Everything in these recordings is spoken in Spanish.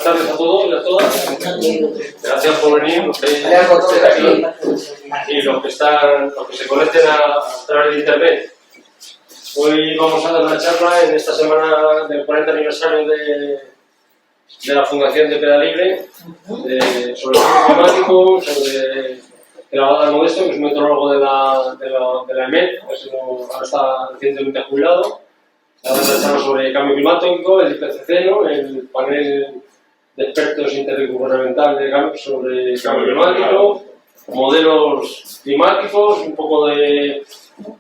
tardes a todos y a todas. Gracias por venir, los que estén aquí y los que se conecten a través de internet. Hoy vamos a dar una charla en esta semana del 40 aniversario de la Fundación de Pedalibre sobre el cambio climático, sobre el Abad Modesto, que es un meteorólogo de la EMET, ahora está recientemente jubilado. Vamos a charlar sobre el cambio climático, el IPCC, ¿no? El panel de expertos intergubernamental sobre el cambio climático, modelos climáticos, un poco de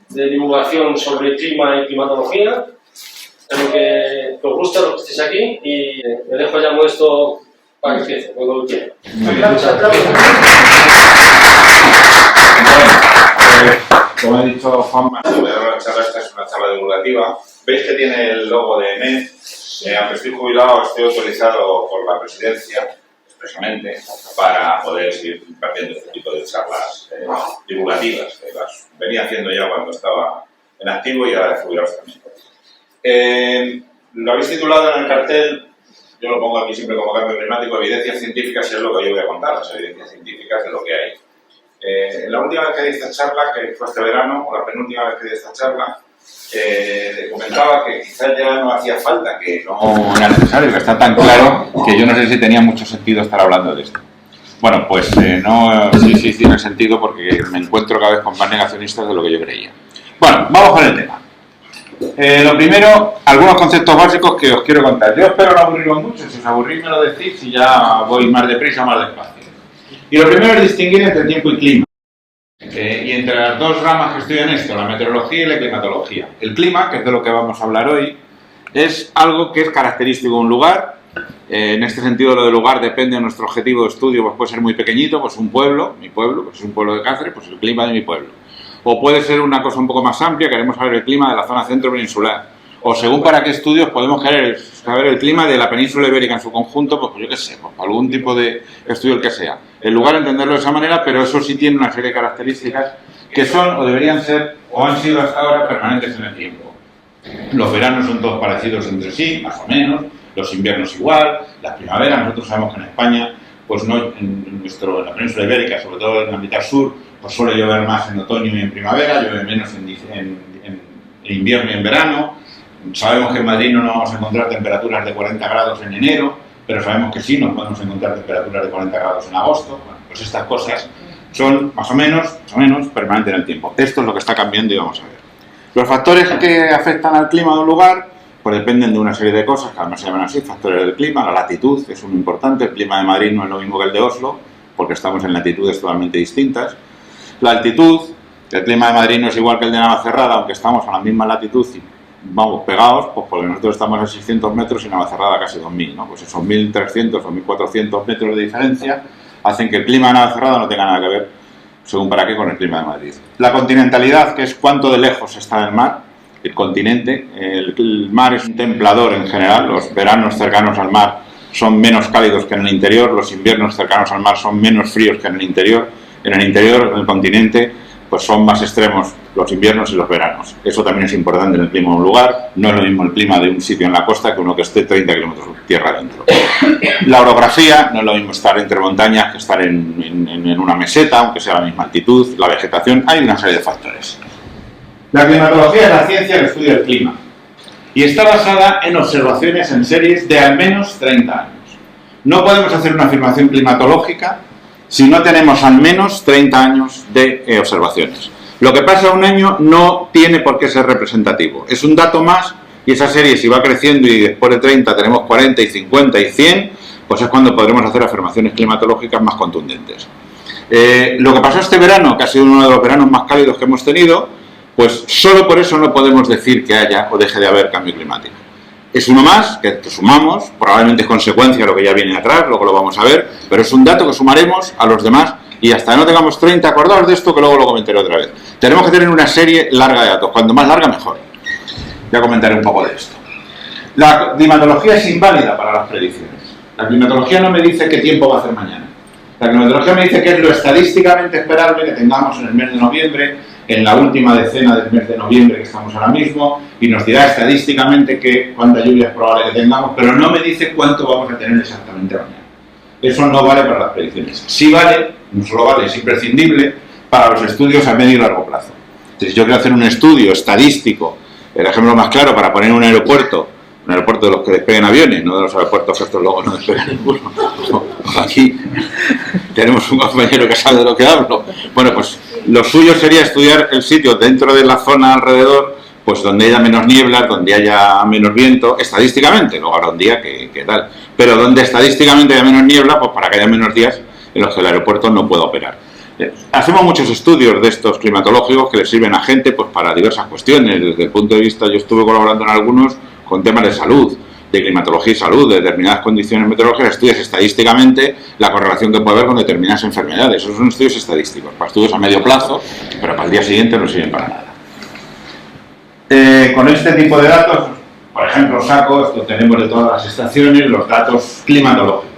divulgación sobre clima y climatología. Espero que os guste los que estéis aquí y me dejo ya Modesto para que empiece, cuando quiera. Como ha dicho Juanma, la charla esta es una charla divulgativa. Veis que tiene el logo de EMET. Aunque estoy jubilado, estoy autorizado por la presidencia, expresamente, para poder seguir impartiendo este tipo de charlas divulgativas, que las venía haciendo ya cuando estaba en activo y ahora de jubilados también. Lo habéis titulado en el cartel, yo lo pongo aquí siempre como cambio climático, evidencias científicas, y es lo que yo voy a contar, las evidencias científicas de lo que hay. La última vez que di esta charla, que fue este verano, o la penúltima vez que di esta charla, comentaba que quizás ya no hacía falta, que no era necesario, que está tan claro que yo no sé si tenía mucho sentido estar hablando de esto. Bueno, pues no, sí tiene sentido porque me encuentro cada vez con más negacionistas de lo que yo creía. Bueno, vamos con el tema. Lo primero, algunos conceptos básicos que os quiero contar. Yo espero no aburriros mucho, si os aburrís me lo decís y ya voy más deprisa o más despacio. Y lo primero es distinguir entre tiempo y clima. Y entre las dos ramas que estudian esto, la meteorología y la climatología. El clima, que es de lo que vamos a hablar hoy, es algo que es característico de un lugar. En este sentido, lo del lugar depende de nuestro objetivo de estudio, pues puede ser muy pequeñito, pues un pueblo, mi pueblo, pues es un pueblo de Cáceres, pues el clima de mi pueblo. O puede ser una cosa un poco más amplia, queremos saber el clima de la zona centro peninsular. O según para qué estudios podemos querer saber el clima de la península ibérica en su conjunto, pues yo qué sé, pues algún tipo de estudio el que sea. El lugar entenderlo de esa manera, pero eso sí tiene una serie de características que son o deberían ser o han sido hasta ahora permanentes en el tiempo. Los veranos son todos parecidos entre sí, más o menos, los inviernos igual, las primaveras, nosotros sabemos que en España, pues no, en la península ibérica, sobre todo en la mitad sur, pues suele llover más en otoño y en primavera, llueve menos en invierno y en verano. Sabemos que en Madrid no nos vamos a encontrar temperaturas de 40 grados en enero, pero sabemos que sí nos podemos encontrar temperaturas de 40 grados en agosto. Bueno, pues estas cosas son más o menos permanentes en el tiempo. Esto es lo que está cambiando y vamos a ver. Los factores que afectan al clima de un lugar pues dependen de una serie de cosas, que además se llaman así, factores del clima. La latitud es uno importante, el clima de Madrid no es lo mismo que el de Oslo, porque estamos en latitudes totalmente distintas. La altitud, el clima de Madrid no es igual que el de Navacerrada, aunque estamos a la misma latitud y vamos pegados, pues porque nosotros estamos a 600 metros y Navacerrada casi 2000, ¿no? Pues esos 1300 o 1400 metros de diferencia hacen que el clima de Navacerrada no tenga nada que ver, según para qué, con el clima de Madrid. La continentalidad, que es cuánto de lejos está del mar, el continente. El mar es un templador en general, los veranos cercanos al mar son menos cálidos que en el interior, los inviernos cercanos al mar son menos fríos que en el interior. En el interior, en el continente, pues son más extremos los inviernos y los veranos. Eso también es importante en el clima de un lugar. No es lo mismo el clima de un sitio en la costa que uno que esté 30 kilómetros tierra adentro. La orografía, no es lo mismo estar entre montañas que estar en una meseta, aunque sea la misma altitud. La vegetación, hay una serie de factores. La climatología es la ciencia que estudia el clima y está basada en observaciones en series de al menos 30 años. No podemos hacer una afirmación climatológica si no tenemos al menos 30 años de observaciones. Lo que pasa un año no tiene por qué ser representativo. Es un dato más y esa serie, si va creciendo y después de 30 tenemos 40 y 50 y 100, pues es cuando podremos hacer afirmaciones climatológicas más contundentes. Lo que pasó este verano, que ha sido uno de los veranos más cálidos que hemos tenido, pues solo por eso no podemos decir que haya o deje de haber cambio climático. Es uno más que sumamos, probablemente es consecuencia de lo que ya viene atrás, luego lo vamos a ver, pero es un dato que sumaremos a los demás y hasta que no tengamos 30, acordaos de esto que luego lo comentaré otra vez. Tenemos que tener una serie larga de datos, cuanto más larga mejor. Ya comentaré un poco de esto. La climatología es inválida para las predicciones. La climatología no me dice qué tiempo va a hacer mañana. La climatología me dice qué es lo estadísticamente esperable que tengamos en el mes de noviembre, en la última decena del mes de noviembre que estamos ahora mismo y nos dirá estadísticamente cuánta lluvia es probable que tengamos, pero no me dice cuánto vamos a tener exactamente mañana. Eso no vale para las predicciones. Sí vale, no solo vale, es imprescindible para los estudios a medio y largo plazo. Entonces, si yo quiero hacer un estudio estadístico, el ejemplo más claro para poner un aeropuerto de los que despeguen aviones, no de los aeropuertos que estos luego no despegan ninguno. Aquí tenemos un compañero que sabe de lo que hablo. Bueno, pues lo suyo sería estudiar el sitio dentro de la zona alrededor, pues donde haya menos niebla, donde haya menos viento, estadísticamente, luego habrá un día que tal, pero donde estadísticamente haya menos niebla, pues para que haya menos días en los que el aeropuerto no pueda operar. Hacemos muchos estudios de estos climatológicos que les sirven a gente pues para diversas cuestiones. Desde el punto de vista, yo estuve colaborando en algunos con temas de salud, de climatología y salud, de determinadas condiciones meteorológicas, estudias estadísticamente la correlación que puede haber con determinadas enfermedades. Esos son estudios estadísticos, para estudios a medio plazo, pero para el día siguiente no sirven para nada. Con este tipo de datos, por ejemplo, esto tenemos de todas las estaciones, los datos climatológicos.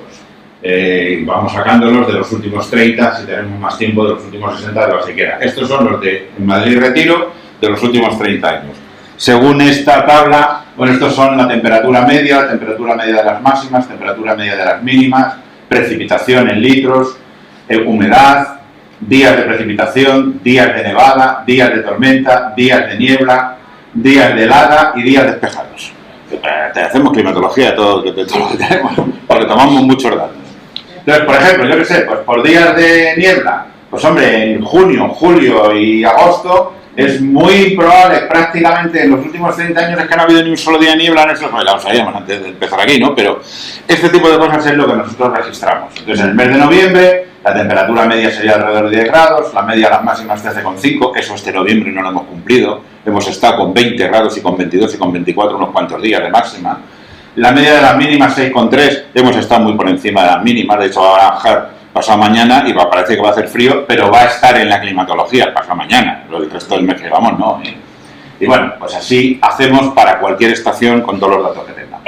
Vamos sacándolos de los últimos 30, si tenemos más tiempo, de los últimos 60, de lo que quiera. Estos son los de Madrid Retiro de los últimos 30 años. Según esta tabla, bueno, estos son la temperatura media de las máximas, temperatura media de las mínimas, precipitación en litros, humedad, días de precipitación, días de nevada, días de tormenta, días de niebla, días de helada y días despejados. Hacemos climatología de todo lo que tenemos, porque tomamos muchos datos. Entonces, por ejemplo, yo qué sé, pues por días de niebla, pues hombre, en junio, julio y agosto es muy probable, prácticamente en los últimos 30 años es que no ha habido ni un solo día de niebla en eso, pues lo sabíamos antes de empezar aquí, ¿no? Pero este tipo de cosas es lo que nosotros registramos. Entonces, en el mes de noviembre, la temperatura media sería alrededor de 10 grados, la media de las máximas 13,5, eso este noviembre no lo hemos cumplido, hemos estado con 20 grados y con 22 y con 24 unos cuantos días de máxima. La media de las mínimas 6,3, hemos estado muy por encima de las mínimas, de hecho va a bajar pasado mañana y parece que va a hacer frío, pero va a estar en la climatología pasado mañana, lo del resto del mes que vamos no. Y bueno, pues así hacemos para cualquier estación con todos los datos que tengamos.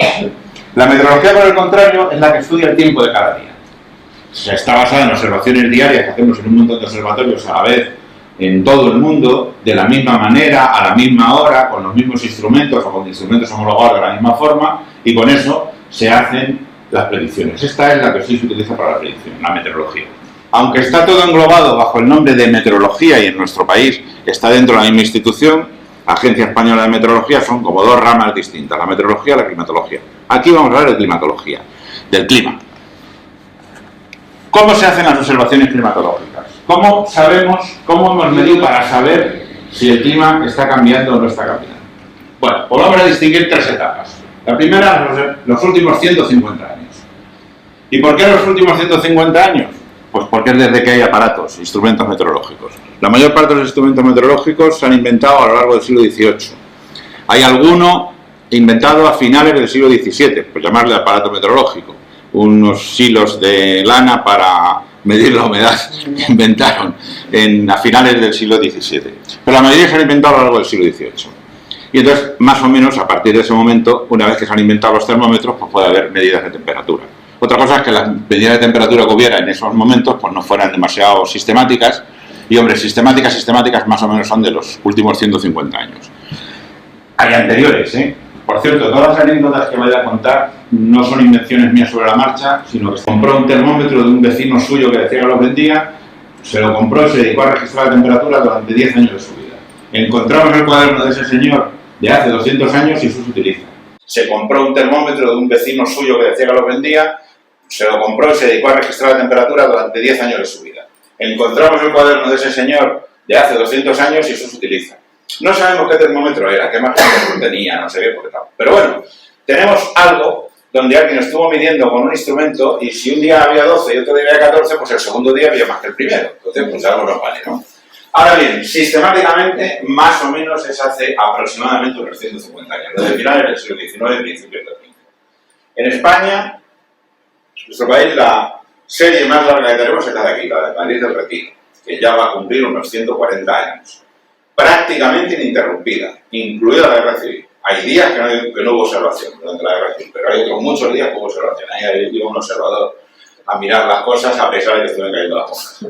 La meteorología, por el contrario, es la que estudia el tiempo de cada día. O sea, está basada en observaciones diarias que hacemos en un montón de observatorios a la vez en todo el mundo, de la misma manera, a la misma hora, con los mismos instrumentos o con instrumentos homologados de la misma forma, y con eso se hacen las predicciones. Esta es la que sí se utiliza para la predicción, la meteorología. Aunque está todo englobado bajo el nombre de meteorología y en nuestro país está dentro de la misma institución, Agencia Española de Meteorología, son como dos ramas distintas, la meteorología y la climatología. Aquí vamos a hablar de climatología, del clima. ¿Cómo se hacen las observaciones climatológicas? ¿Cómo hemos medido para saber si el clima está cambiando o no está cambiando? Bueno, pues vamos a distinguir tres etapas. La primera, los últimos 150 años. ¿Y por qué los últimos 150 años? Pues porque es desde que hay aparatos, instrumentos meteorológicos. La mayor parte de los instrumentos meteorológicos se han inventado a lo largo del siglo XVIII. Hay alguno inventado a finales del siglo XVII, por llamarle aparato meteorológico. Unos silos de lana para medir la humedad que inventaron a finales del siglo XVII. Pero la mayoría se han inventado a lo largo del siglo XVIII. Y entonces, más o menos, a partir de ese momento, una vez que se han inventado los termómetros, pues puede haber medidas de temperatura. Otra cosa es que las medidas de temperatura que hubiera en esos momentos pues no fueran demasiado sistemáticas. Y, hombre, sistemáticas más o menos son de los últimos 150 años. Hay anteriores, ¿eh? Por cierto, todas las anécdotas que voy a contar no son invenciones mías sobre la marcha, sino que se compró un termómetro de un vecino suyo que decía que los vendía, se lo compró y se dedicó a registrar la temperatura durante 10 años de su vida. Encontramos el cuaderno de ese señor de hace 200 años y eso se utiliza. Se compró un termómetro de un vecino suyo que decía que los vendía, se lo compró y se dedicó a registrar la temperatura durante 10 años de su vida. Encontramos el cuaderno de ese señor de hace 200 años y eso se utiliza. No sabemos qué termómetro era, qué marca tenía, no sé qué, por qué tal. Pero bueno, tenemos algo donde alguien estuvo midiendo con un instrumento y si un día había 12 y otro día había 14, pues el segundo día había más que el primero. Entonces, pues algo nos vale, ¿no? Ahora bien, sistemáticamente, más o menos es hace aproximadamente unos 150 años, desde finales del siglo XIX y principios del XX. En España, nuestro país, la serie más larga que tenemos es la de aquí, la de Madrid del Retiro, que ya va a cumplir unos 140 años. Prácticamente ininterrumpida, incluida la guerra civil. Hay días que no hubo observación durante la guerra civil, pero hay otros muchos días que hubo observación. Ahí iba un observador a mirar las cosas a pesar de que estuvieran cayendo las hojas.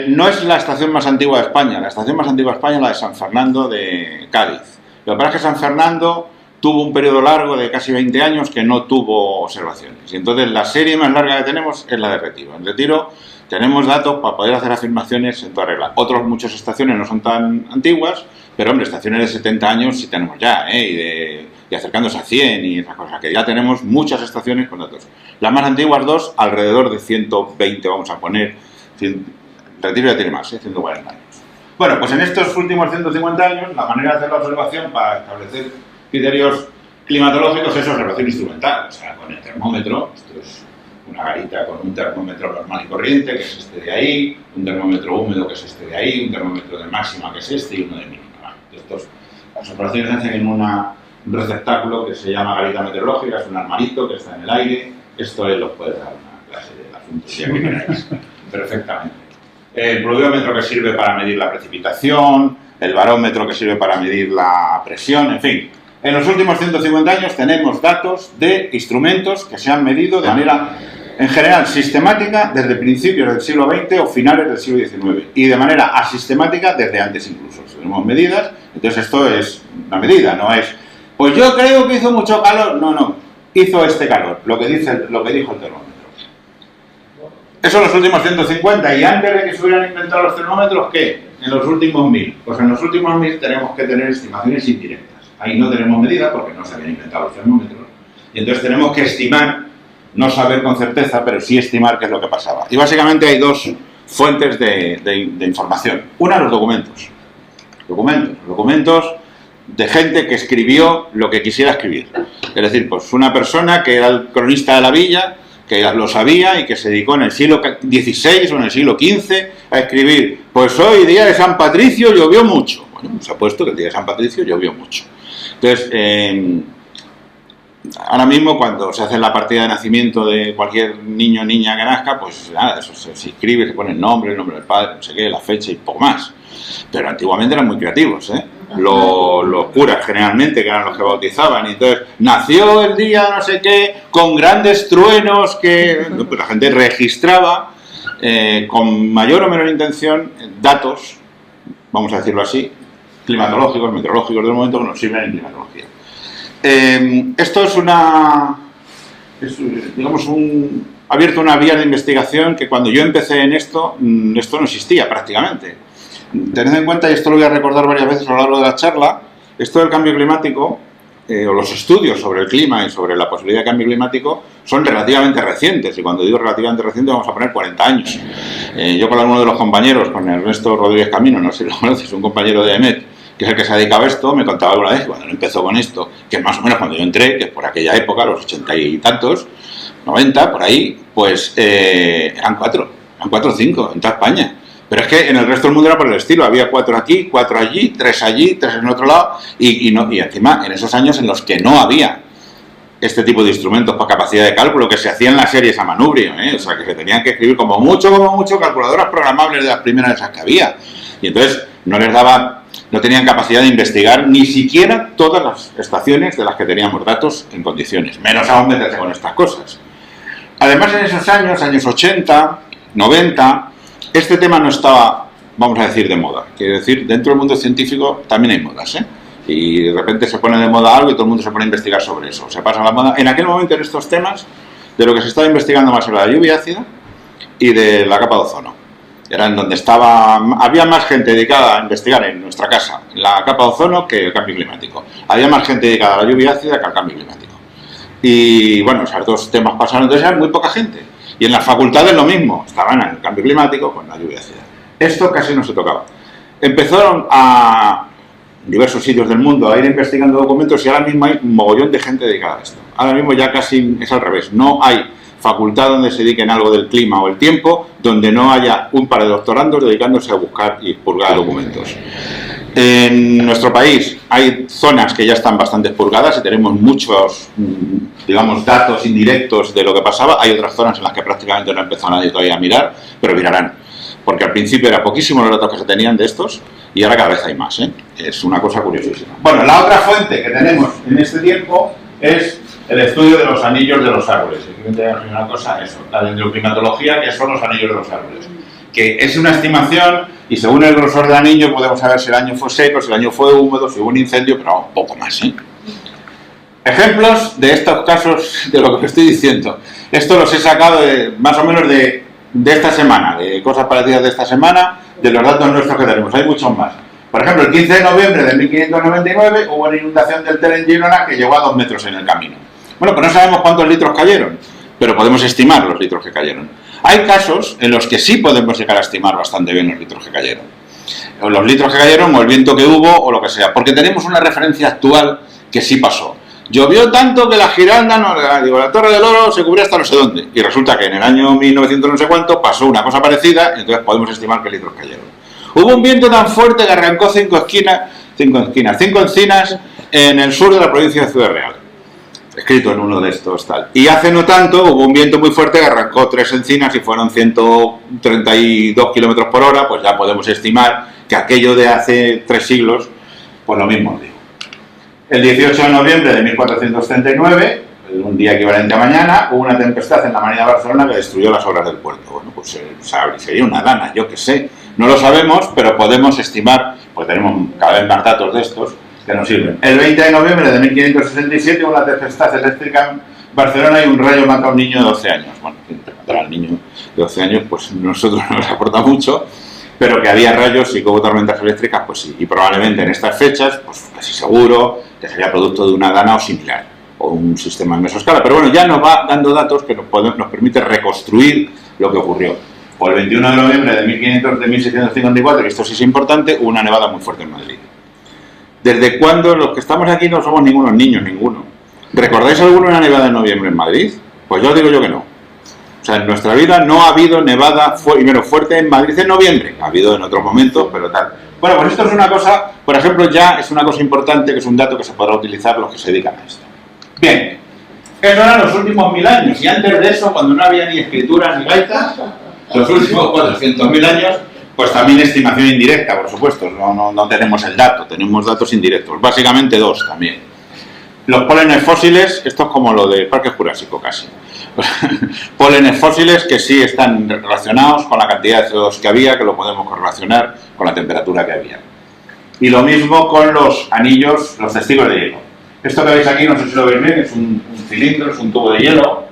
No es la estación más antigua de España. La estación más antigua de España es la de San Fernando de Cádiz. Lo que pasa es que San Fernando tuvo un periodo largo de casi 20 años que no tuvo observaciones. Y entonces la serie más larga que tenemos es la de Retiro. En Retiro tenemos datos para poder hacer afirmaciones en toda regla. Muchas estaciones no son tan antiguas, pero hombre, estaciones de 70 años sí tenemos ya, y acercándose a 100 y esas cosas, que ya tenemos muchas estaciones con datos. Las más antiguas dos, alrededor de 120, vamos a poner. Retiro ya tiene más, 140 años. Bueno, pues en estos últimos 150 años, la manera de hacer la observación para establecer criterios climatológicos es observación instrumental, o sea, con el termómetro. Esto es una garita con un termómetro normal y corriente, que es este de ahí, un termómetro húmedo, que es este de ahí, un termómetro de máxima, que es este, y uno de mínima. Las observaciones se hacen en un receptáculo que se llama garita meteorológica, es un armarito que está en el aire. Esto los puede dar una clase de asuntos ya que queráis, perfectamente. El pluviómetro, que sirve para medir la precipitación, el barómetro, que sirve para medir la presión, en fin. En los últimos 150 años tenemos datos de instrumentos que se han medido de manera, en general, sistemática desde principios del siglo XX o finales del siglo XIX, y de manera asistemática desde antes incluso. Tenemos medidas, entonces esto es una medida, no es, pues yo creo que hizo mucho calor. No, hizo este calor, lo que dijo el termómetro. Eso en los últimos 150, y antes de que se hubieran inventado los termómetros, ¿qué? En los últimos 1000. Pues en los últimos 1000 tenemos que tener estimaciones indirectas. Ahí no tenemos medida porque no se habían inventado los termómetros. Y entonces tenemos que estimar, no saber con certeza, pero sí estimar qué es lo que pasaba. Y básicamente hay dos fuentes de información. Una, los documentos. Documentos de gente que escribió lo que quisiera escribir. Es decir, pues una persona que era el cronista de la villa, que lo sabía y que se dedicó en el siglo XVI o en el siglo XV a escribir, pues hoy, día de San Patricio, llovió mucho. Bueno, se ha puesto que el día de San Patricio llovió mucho. Entonces, ahora mismo cuando se hace la partida de nacimiento de cualquier niño o niña que nazca, pues nada, eso se inscribe, se pone el nombre del padre, no sé qué, la fecha y poco más. Pero antiguamente eran muy creativos, los curas generalmente, que eran los que bautizaban, y entonces nació el día no sé qué, con grandes truenos, que pues la gente registraba con mayor o menor intención datos, vamos a decirlo así, climatológicos, meteorológicos del momento, que nos sirven en climatología. Esto es ha abierto una vía de investigación que cuando yo empecé en esto no existía prácticamente. Tened en cuenta, y esto lo voy a recordar varias veces a lo largo de la charla, esto del cambio climático, o los estudios sobre el clima y sobre la posibilidad de cambio climático, son relativamente recientes, y cuando digo relativamente recientes vamos a poner 40 años. Yo con alguno de los compañeros, con Ernesto Rodríguez Camino, no sé si lo conoces, un compañero de EMET, que es el que se ha dedicado a esto, me contaba alguna vez que cuando él empezó con esto, que más o menos cuando yo entré, que es por aquella época, los 80 y tantos, 90, por ahí, pues eran 4 o 5 en toda España. Pero es que en el resto del mundo era por el estilo, había 4 aquí, 4 allí, 3 en otro lado, y encima en esos años en los que no había este tipo de instrumentos para capacidad de cálculo, que se hacían las series a manubrio, o sea, que se tenían que escribir como mucho, calculadoras programables de las primeras esas que había. Y entonces no tenían capacidad de investigar ni siquiera todas las estaciones de las que teníamos datos en condiciones, menos aún meterse con estas cosas. Además, en esos años 80, 90, este tema no estaba, vamos a decir, de moda. Quiere decir, dentro del mundo científico también hay modas, y de repente se pone de moda algo y todo el mundo se pone a investigar sobre eso. Se pasa la moda. En aquel momento, en estos temas, de lo que se estaba investigando más era la lluvia ácida y de la capa de ozono. Eran donde había más gente dedicada a investigar en nuestra casa la capa de ozono que el cambio climático. Había más gente dedicada a la lluvia ácida que al cambio climático. Y bueno, esos dos temas pasaron, entonces eran muy poca gente. Y en las facultades lo mismo, estaban en el cambio climático con la lluvia ácida. Esto casi no se tocaba. Empezaron a diversos sitios del mundo a ir investigando documentos y ahora mismo hay un mogollón de gente dedicada a esto. Ahora mismo ya casi es al revés, no hay facultad donde se dediquen algo del clima o el tiempo, donde no haya un par de doctorandos dedicándose a buscar y purgar documentos. En nuestro país hay zonas que ya están bastante purgadas y tenemos muchos, digamos, datos indirectos de lo que pasaba. Hay otras zonas en las que prácticamente no ha empezado nadie todavía a mirar, pero mirarán. Porque al principio era poquísimo los datos que se tenían de estos y ahora cada vez hay más, Es una cosa curiosísima. Bueno, la otra fuente que tenemos en este tiempo es el estudio de los anillos de los árboles. Simplemente voy a decir una cosa, eso, la dendroclimatología, que son los anillos de los árboles. Que es una estimación y según el grosor del anillo podemos saber si el año fue seco, si el año fue húmedo, si hubo un incendio, pero poco más, ¿eh? Ejemplos de estos casos, de lo que estoy diciendo. Esto los he sacado más o menos de esta semana, de cosas parecidas de esta semana, de los datos nuestros que tenemos. Hay muchos más. Por ejemplo, el 15 de noviembre de 1599 hubo una inundación del Ter en Girona que llegó a 2 metros en el camino. Bueno, pues no sabemos cuántos litros cayeron, pero podemos estimar los litros que cayeron. Hay casos en los que sí podemos llegar a estimar bastante bien los litros que cayeron. O los litros que cayeron, o el viento que hubo, o lo que sea. Porque tenemos una referencia actual que sí pasó. Llovió tanto que la Giralda, la Torre del Oro se cubrió hasta no sé dónde. Y resulta que en el año 1900 no sé cuánto pasó una cosa parecida, y entonces podemos estimar qué litros cayeron. Hubo un viento tan fuerte que arrancó 5 encinas en el sur de la provincia de Ciudad Real. Escrito en uno de estos tal. Y hace no tanto hubo un viento muy fuerte que arrancó 3 encinas y fueron 132 kilómetros por hora, pues ya podemos estimar que aquello de hace 3 siglos, pues lo mismo digo. El 18 de noviembre de 1439, un día equivalente a mañana, hubo una tempestad en la marina de Barcelona que destruyó las obras del puerto. Bueno, pues sería una lana, yo qué sé. No lo sabemos, pero podemos estimar, pues tenemos cada vez más datos de estos que nos sirven. El 20 de noviembre de 1567 hubo una tempestad eléctrica en Barcelona y un rayo mató a un niño de 12 años. Bueno, matar al niño de 12 años, pues nosotros no nos aporta mucho, pero que había rayos y que hubo tormentas eléctricas, pues sí. Y probablemente en estas fechas, pues casi seguro que sería producto de una dana o similar, o un sistema en mesoscala. Pero bueno, ya nos va dando datos que nos permite reconstruir lo que ocurrió. O el 21 de noviembre de 1654, que esto sí es importante, hubo una nevada muy fuerte en Madrid. ¿Desde cuándo los que estamos aquí no somos ningunos niños, ninguno? ¿Recordáis alguna nevada en noviembre en Madrid? Pues yo digo yo que no. O sea, en nuestra vida no ha habido nevada primero fuerte en Madrid en noviembre. Ha habido en otros momentos, pero tal. Bueno, pues esto es una cosa, por ejemplo, ya es una cosa importante, que es un dato que se podrá utilizar los que se dedican a esto. Bien, eso eran los últimos 1000 años. Y antes de eso, cuando no había ni escrituras ni gaitas, los últimos 400.000 años, pues también estimación indirecta, por supuesto. No tenemos el dato, tenemos datos indirectos. Básicamente 2 también. Los pólenes fósiles, esto es como lo del Parque Jurásico casi. Pólenes fósiles que sí están relacionados con la cantidad de CO2 que había, que lo podemos correlacionar con la temperatura que había. Y lo mismo con los anillos, los testigos de hielo. Esto que veis aquí, no sé si lo veis bien, es un cilindro, es un tubo de hielo.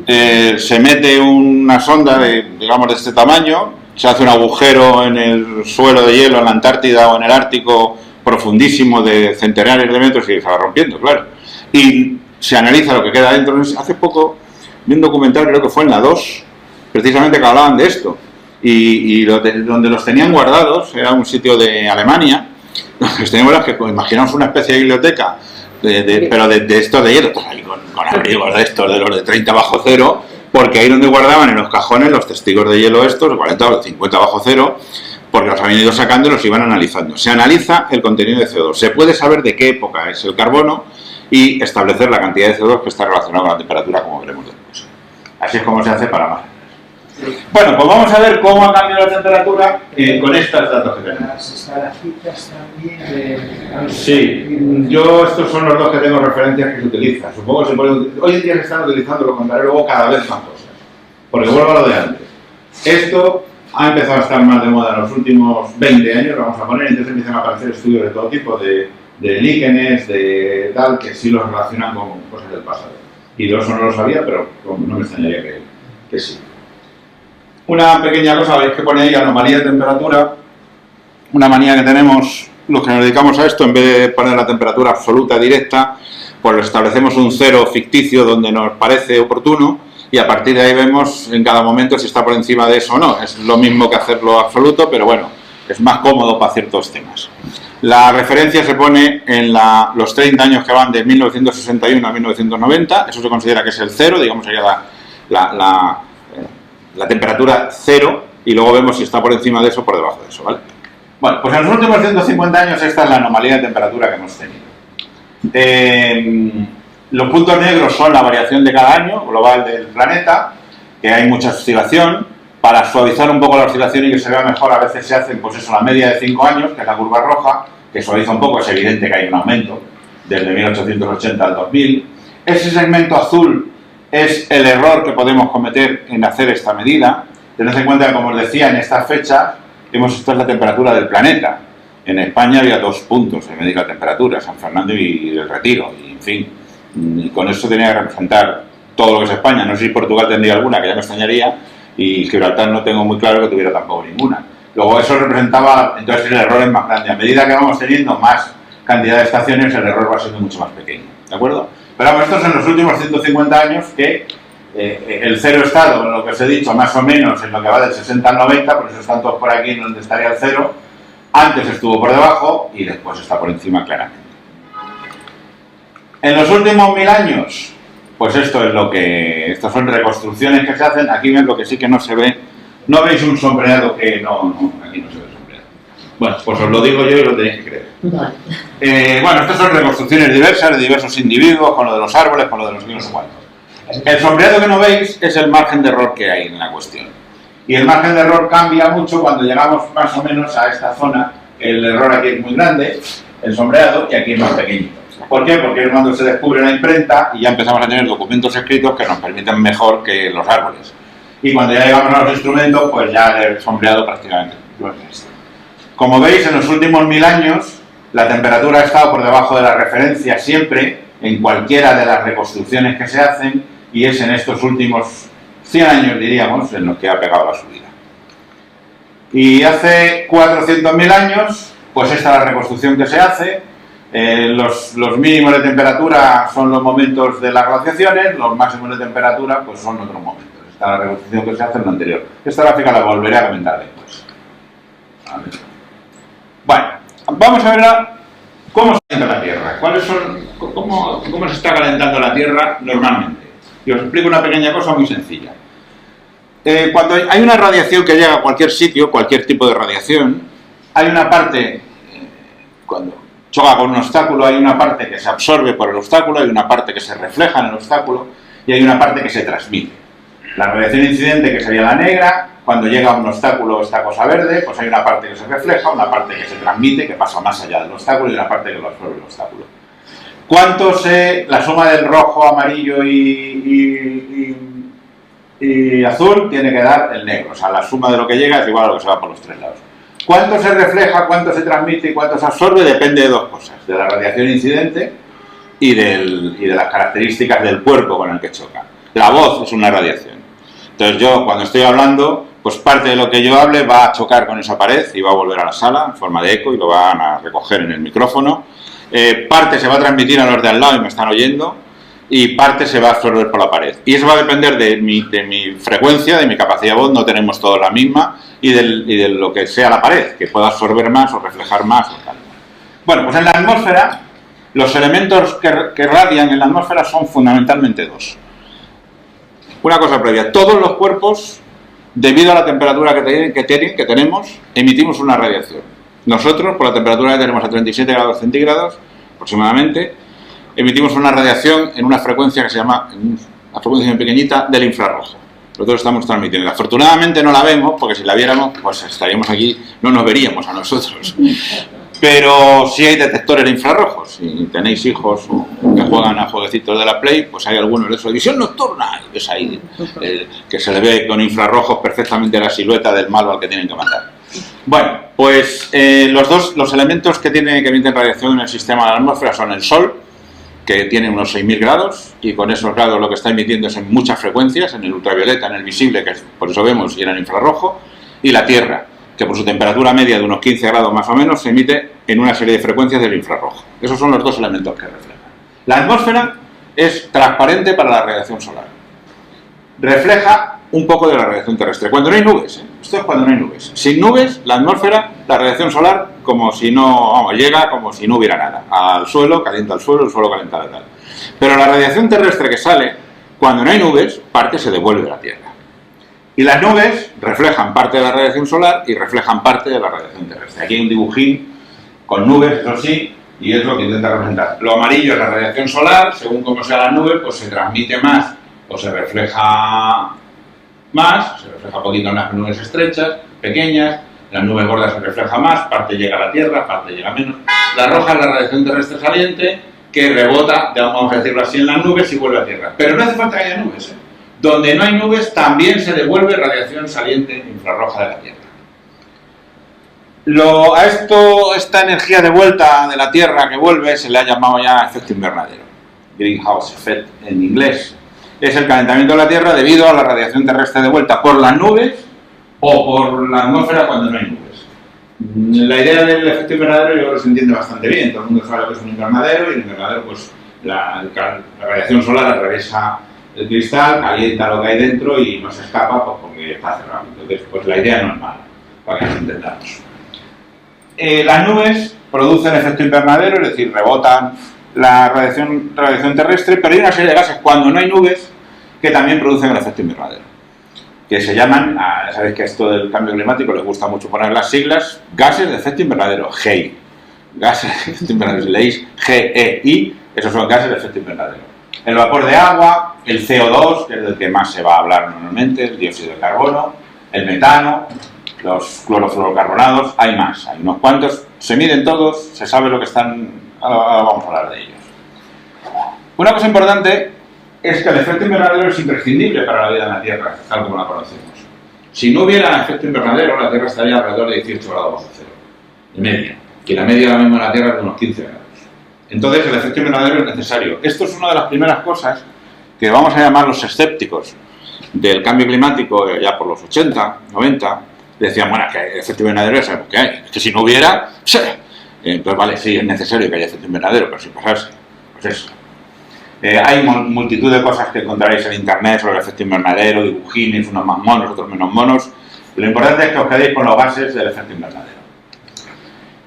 Se mete una sonda de este tamaño, se hace un agujero en el suelo de hielo en la Antártida o en el Ártico profundísimo de centenares de metros y se va rompiendo, claro. Y se analiza lo que queda dentro. Hace poco vi un documental, creo que fue en la 2, precisamente que hablaban de esto. Y donde los tenían guardados, era un sitio de Alemania, donde los tenían guardados, que imaginaos una especie de biblioteca, pero de estos de hielo, con abrigos de estos, de los de 30 bajo cero, porque ahí donde guardaban en los cajones los testigos de hielo estos, 40 o 50 bajo cero, porque los habían ido sacando y los iban analizando. Se analiza el contenido de CO2, se puede saber de qué época es el carbono y establecer la cantidad de CO2 que está relacionada con la temperatura, como veremos después. Así es como se hace para más. Bueno, pues vamos a ver cómo ha cambiado la temperatura con estos datos que tenemos. Las escalafitas también. Sí, yo estos son los 2 que tengo referencias que se utilizan. Supongo que hoy en día se están utilizando, lo contaré luego, cada vez más cosas. Porque vuelvo a lo de antes. Esto ha empezado a estar más de moda en los últimos 20 años, vamos a poner, entonces empiezan a aparecer estudios de todo tipo, de líquenes, de tal, que sí los relacionan con cosas del pasado. Y yo eso no lo sabía, pero no me extrañaría que sí. Una pequeña cosa, veis que pone ahí anomalía de temperatura, una manía que tenemos los que nos dedicamos a esto, en vez de poner la temperatura absoluta directa, pues lo establecemos un cero ficticio donde nos parece oportuno y a partir de ahí vemos en cada momento si está por encima de eso o no. Es lo mismo que hacerlo absoluto, pero bueno, es más cómodo para ciertos temas. La referencia se pone en los 30 años que van de 1961 a 1990, eso se considera que es el cero, digamos sería la temperatura cero, y luego vemos si está por encima de eso o por debajo de eso, ¿vale? Bueno, pues en los últimos 150 años esta es la anomalía de temperatura que hemos tenido. Los puntos negros son la variación de cada año global del planeta, que hay mucha oscilación. Para suavizar un poco la oscilación y que se vea mejor, a veces se hacen, pues eso, la media de 5 años, que es la curva roja, que suaviza un poco, es evidente que hay un aumento desde 1880 al 2000. Ese segmento azul es el error que podemos cometer en hacer esta medida. Tened en cuenta que, como os decía, en estas fechas esta es la temperatura del planeta. En España había 2 puntos de medir la temperatura, San Fernando y el Retiro, y en fin, y con eso tenía que representar todo lo que es España. No sé si Portugal tendría alguna, que ya me extrañaría, y Gibraltar no tengo muy claro que tuviera tampoco ninguna. Luego eso representaba, entonces el error es más grande. A medida que vamos teniendo más cantidad de estaciones, el error va siendo mucho más pequeño, ¿de acuerdo? Pero vamos, estos en los últimos 150 años que el cero estado, lo que os he dicho, más o menos en lo que va del 60 al 90, por eso están todos por aquí en donde estaría el cero, antes estuvo por debajo y después está por encima claramente. En los últimos 1000 años, pues estas son reconstrucciones que se hacen. Aquí ven lo que sí que no se ve. No veis un sombreado que no, aquí no se ve sombreado. Bueno, pues os lo digo yo y lo tenéis que creer. Bueno, estas son reconstrucciones diversas de diversos individuos, con lo de los árboles, con lo de los no sé cuántos. El sombreado que no veis es el margen de error que hay en la cuestión. Y el margen de error cambia mucho cuando llegamos más o menos a esta zona. El error aquí es muy grande, el sombreado, y aquí es más pequeñito. ¿Por qué? Porque es cuando se descubre la imprenta y ya empezamos a tener documentos escritos que nos permiten mejor que los árboles. Y cuando ya llegamos a los instrumentos, pues ya el sombreado prácticamente no existe. Como veis, en los últimos 1000 años, la temperatura ha estado por debajo de la referencia siempre, en cualquiera de las reconstrucciones que se hacen, y es en estos últimos 100 años, diríamos, en los que ha pegado la subida. Y hace 400.000 años, pues esta es la reconstrucción que se hace. Los mínimos de temperatura son los momentos de las glaciaciones, los máximos de temperatura pues son otros momentos. Esta es la reconstrucción que se hace en lo anterior. Esta gráfica la volveré a comentar después. A ver. Bueno, vamos a ver cómo se calienta la Tierra. ¿Cómo se está calentando la Tierra normalmente? Y os explico una pequeña cosa muy sencilla. Cuando hay una radiación que llega a cualquier sitio, cualquier tipo de radiación, hay una parte, cuando choca con un obstáculo, hay una parte que se absorbe por el obstáculo, hay una parte que se refleja en el obstáculo y hay una parte que se transmite. La radiación incidente, que sería la negra, cuando llega a un obstáculo, esta cosa verde, pues hay una parte que se refleja, una parte que se transmite, que pasa más allá del obstáculo, y una parte que lo absorbe el obstáculo. La suma del rojo, amarillo y azul tiene que dar el negro. O sea, la suma de lo que llega es igual a lo que se va por los 3 lados. Cuánto se refleja, cuánto se transmite y cuánto se absorbe depende de 2 cosas: de la radiación incidente y de las características del cuerpo con el que choca. La voz es una radiación. Entonces yo, cuando estoy hablando, pues parte de lo que yo hable va a chocar con esa pared y va a volver a la sala en forma de eco y lo van a recoger en el micrófono. Parte se va a transmitir a los de al lado y me están oyendo, y parte se va a absorber por la pared. Y eso va a depender de mi frecuencia, de mi capacidad de voz. No tenemos todos la misma, y de lo que sea la pared, que pueda absorber más o reflejar más o tal. Bueno, pues en la atmósfera, los elementos que radian en la atmósfera son fundamentalmente 2. Una cosa previa: todos los cuerpos, debido a la temperatura que tenemos, emitimos una radiación. Nosotros, por la temperatura que tenemos a 37 grados centígrados, aproximadamente, emitimos una radiación en una frecuencia que se llama, una frecuencia muy pequeñita, del infrarrojo. Nosotros estamos transmitiendo. Afortunadamente no la vemos, porque si la viéramos, pues estaríamos aquí, no nos veríamos a nosotros. Pero sí hay detectores de infrarrojos. Si tenéis hijos que juegan a jueguecitos de la Play, pues hay algunos de esos. Visión nocturna, y ves ahí que se le ve con infrarrojos perfectamente la silueta del malo al que tienen que matar. Bueno, pues los elementos que emiten radiación en el sistema de la atmósfera son el Sol, que tiene unos 6.000 grados, y con esos grados lo que está emitiendo es en muchas frecuencias, en el ultravioleta, en el visible, que por eso vemos, y en el infrarrojo, y la Tierra, que por su temperatura media de unos 15 grados más o menos, se emite en una serie de frecuencias del infrarrojo. Esos son los 2 elementos que reflejan. La atmósfera es transparente para la radiación solar. Refleja un poco de la radiación terrestre. Cuando no hay nubes, esto es cuando no hay nubes. Sin nubes, la atmósfera, la radiación solar, como si no, llega como si no hubiera nada. Al suelo, calienta el suelo calienta la tal. Pero la radiación terrestre que sale, cuando no hay nubes, parte se devuelve a la Tierra. Y las nubes reflejan parte de la radiación solar y reflejan parte de la radiación terrestre. Aquí hay un dibujín con nubes, eso sí, y es lo que intenta representar. Lo amarillo es la radiación solar, según cómo sea la nube, pues se transmite más o se refleja más, se refleja poquito en las nubes estrechas, pequeñas, en las nubes gordas se refleja más, parte llega a la Tierra, parte llega menos. La roja es la radiación terrestre saliente que rebota, vamos a decirlo así, en las nubes y vuelve a tierra. Pero no hace falta que haya nubes, ¿eh? Donde no hay nubes también se devuelve radiación saliente infrarroja de la Tierra. Esta energía de vuelta de la Tierra que vuelve se le ha llamado ya efecto invernadero, greenhouse effect en inglés. Es el calentamiento de la Tierra debido a la radiación terrestre de vuelta por las nubes o por la atmósfera cuando no hay nubes. La idea del efecto invernadero yo creo que se entiende bastante bien. Todo el mundo sabe lo que es un invernadero y el invernadero, pues la radiación solar atraviesa el cristal, calienta lo que hay dentro y no se escapa pues, porque está cerrado. Entonces, pues la idea no es mala, para que nos entendamos. Las nubes producen efecto invernadero, es decir, rebotan la radiación terrestre, pero hay una serie de gases cuando no hay nubes que también producen el efecto invernadero, que se llaman, ya sabéis que esto del cambio climático les gusta mucho poner las siglas, gases de efecto invernadero, GEI. Gases de efecto invernadero, si leéis GEI, esos son gases de efecto invernadero. El vapor de agua, el CO2, que es del que más se va a hablar normalmente, el dióxido de carbono, el metano, los clorofluorocarbonados, hay más, hay unos cuantos, se miden todos, se sabe lo que están, ahora vamos a hablar de ellos. Una cosa importante es que el efecto invernadero es imprescindible para la vida en la Tierra, tal como la conocemos. Si no hubiera efecto invernadero, la Tierra estaría alrededor de 18 grados bajo cero, de media, y la media ahora mismo en la Tierra es de unos 15 grados. Entonces el efecto invernadero es necesario. Esto es una de las primeras cosas que vamos a llamar los escépticos del cambio climático, ya por los 80, 90, decían, bueno, que hay efecto invernadero, ya sabemos que hay, es que si no hubiera, ¡sí! Entonces, vale, sí, es necesario que haya efecto invernadero, pero si pasase, pues eso. Hay multitud de cosas que encontraréis en internet sobre el efecto invernadero, dibujines, unos más monos, otros menos monos. Lo importante es que os quedéis con los gases del efecto invernadero.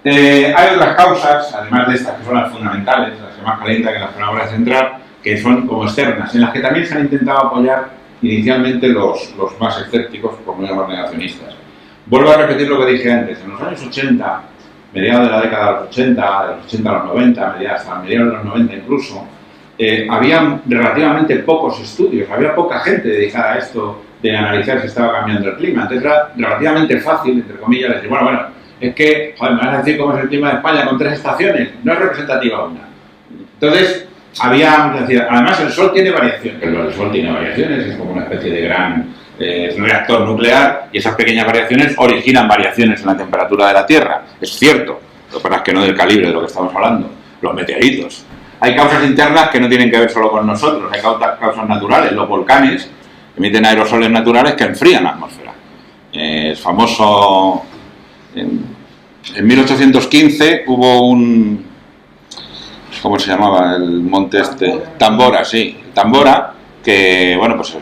Hay otras causas, además de estas que son las fundamentales, las que más calientan que las que no voy a centrar, que son como externas, en las que también se han intentado apoyar inicialmente los más escépticos, por no llamar negacionistas. Vuelvo a repetir lo que dije antes, en los años 80, mediados de la década de los 80, de los 80 a los 90, hasta mediados de los 90 incluso, había relativamente pocos estudios, había poca gente dedicada a esto de analizar si estaba cambiando el clima. Entonces era relativamente fácil, entre comillas, decir, bueno, es que, joder, me vas a decir cómo es el clima de España con 3 estaciones, no es representativa una. Entonces, además el Sol tiene variaciones, el Sol tiene variaciones, es como una especie de gran reactor nuclear y esas pequeñas variaciones originan variaciones en la temperatura de la Tierra, es cierto, lo que pasa es que no del calibre de lo que estamos hablando, los meteoritos. Hay causas internas que no tienen que ver solo con nosotros, hay causas naturales, los volcanes emiten aerosoles naturales que enfrían la atmósfera. Es famoso, en 1815 hubo un, ¿cómo se llamaba? El monte este, Tambora, sí, Tambora, que, bueno, pues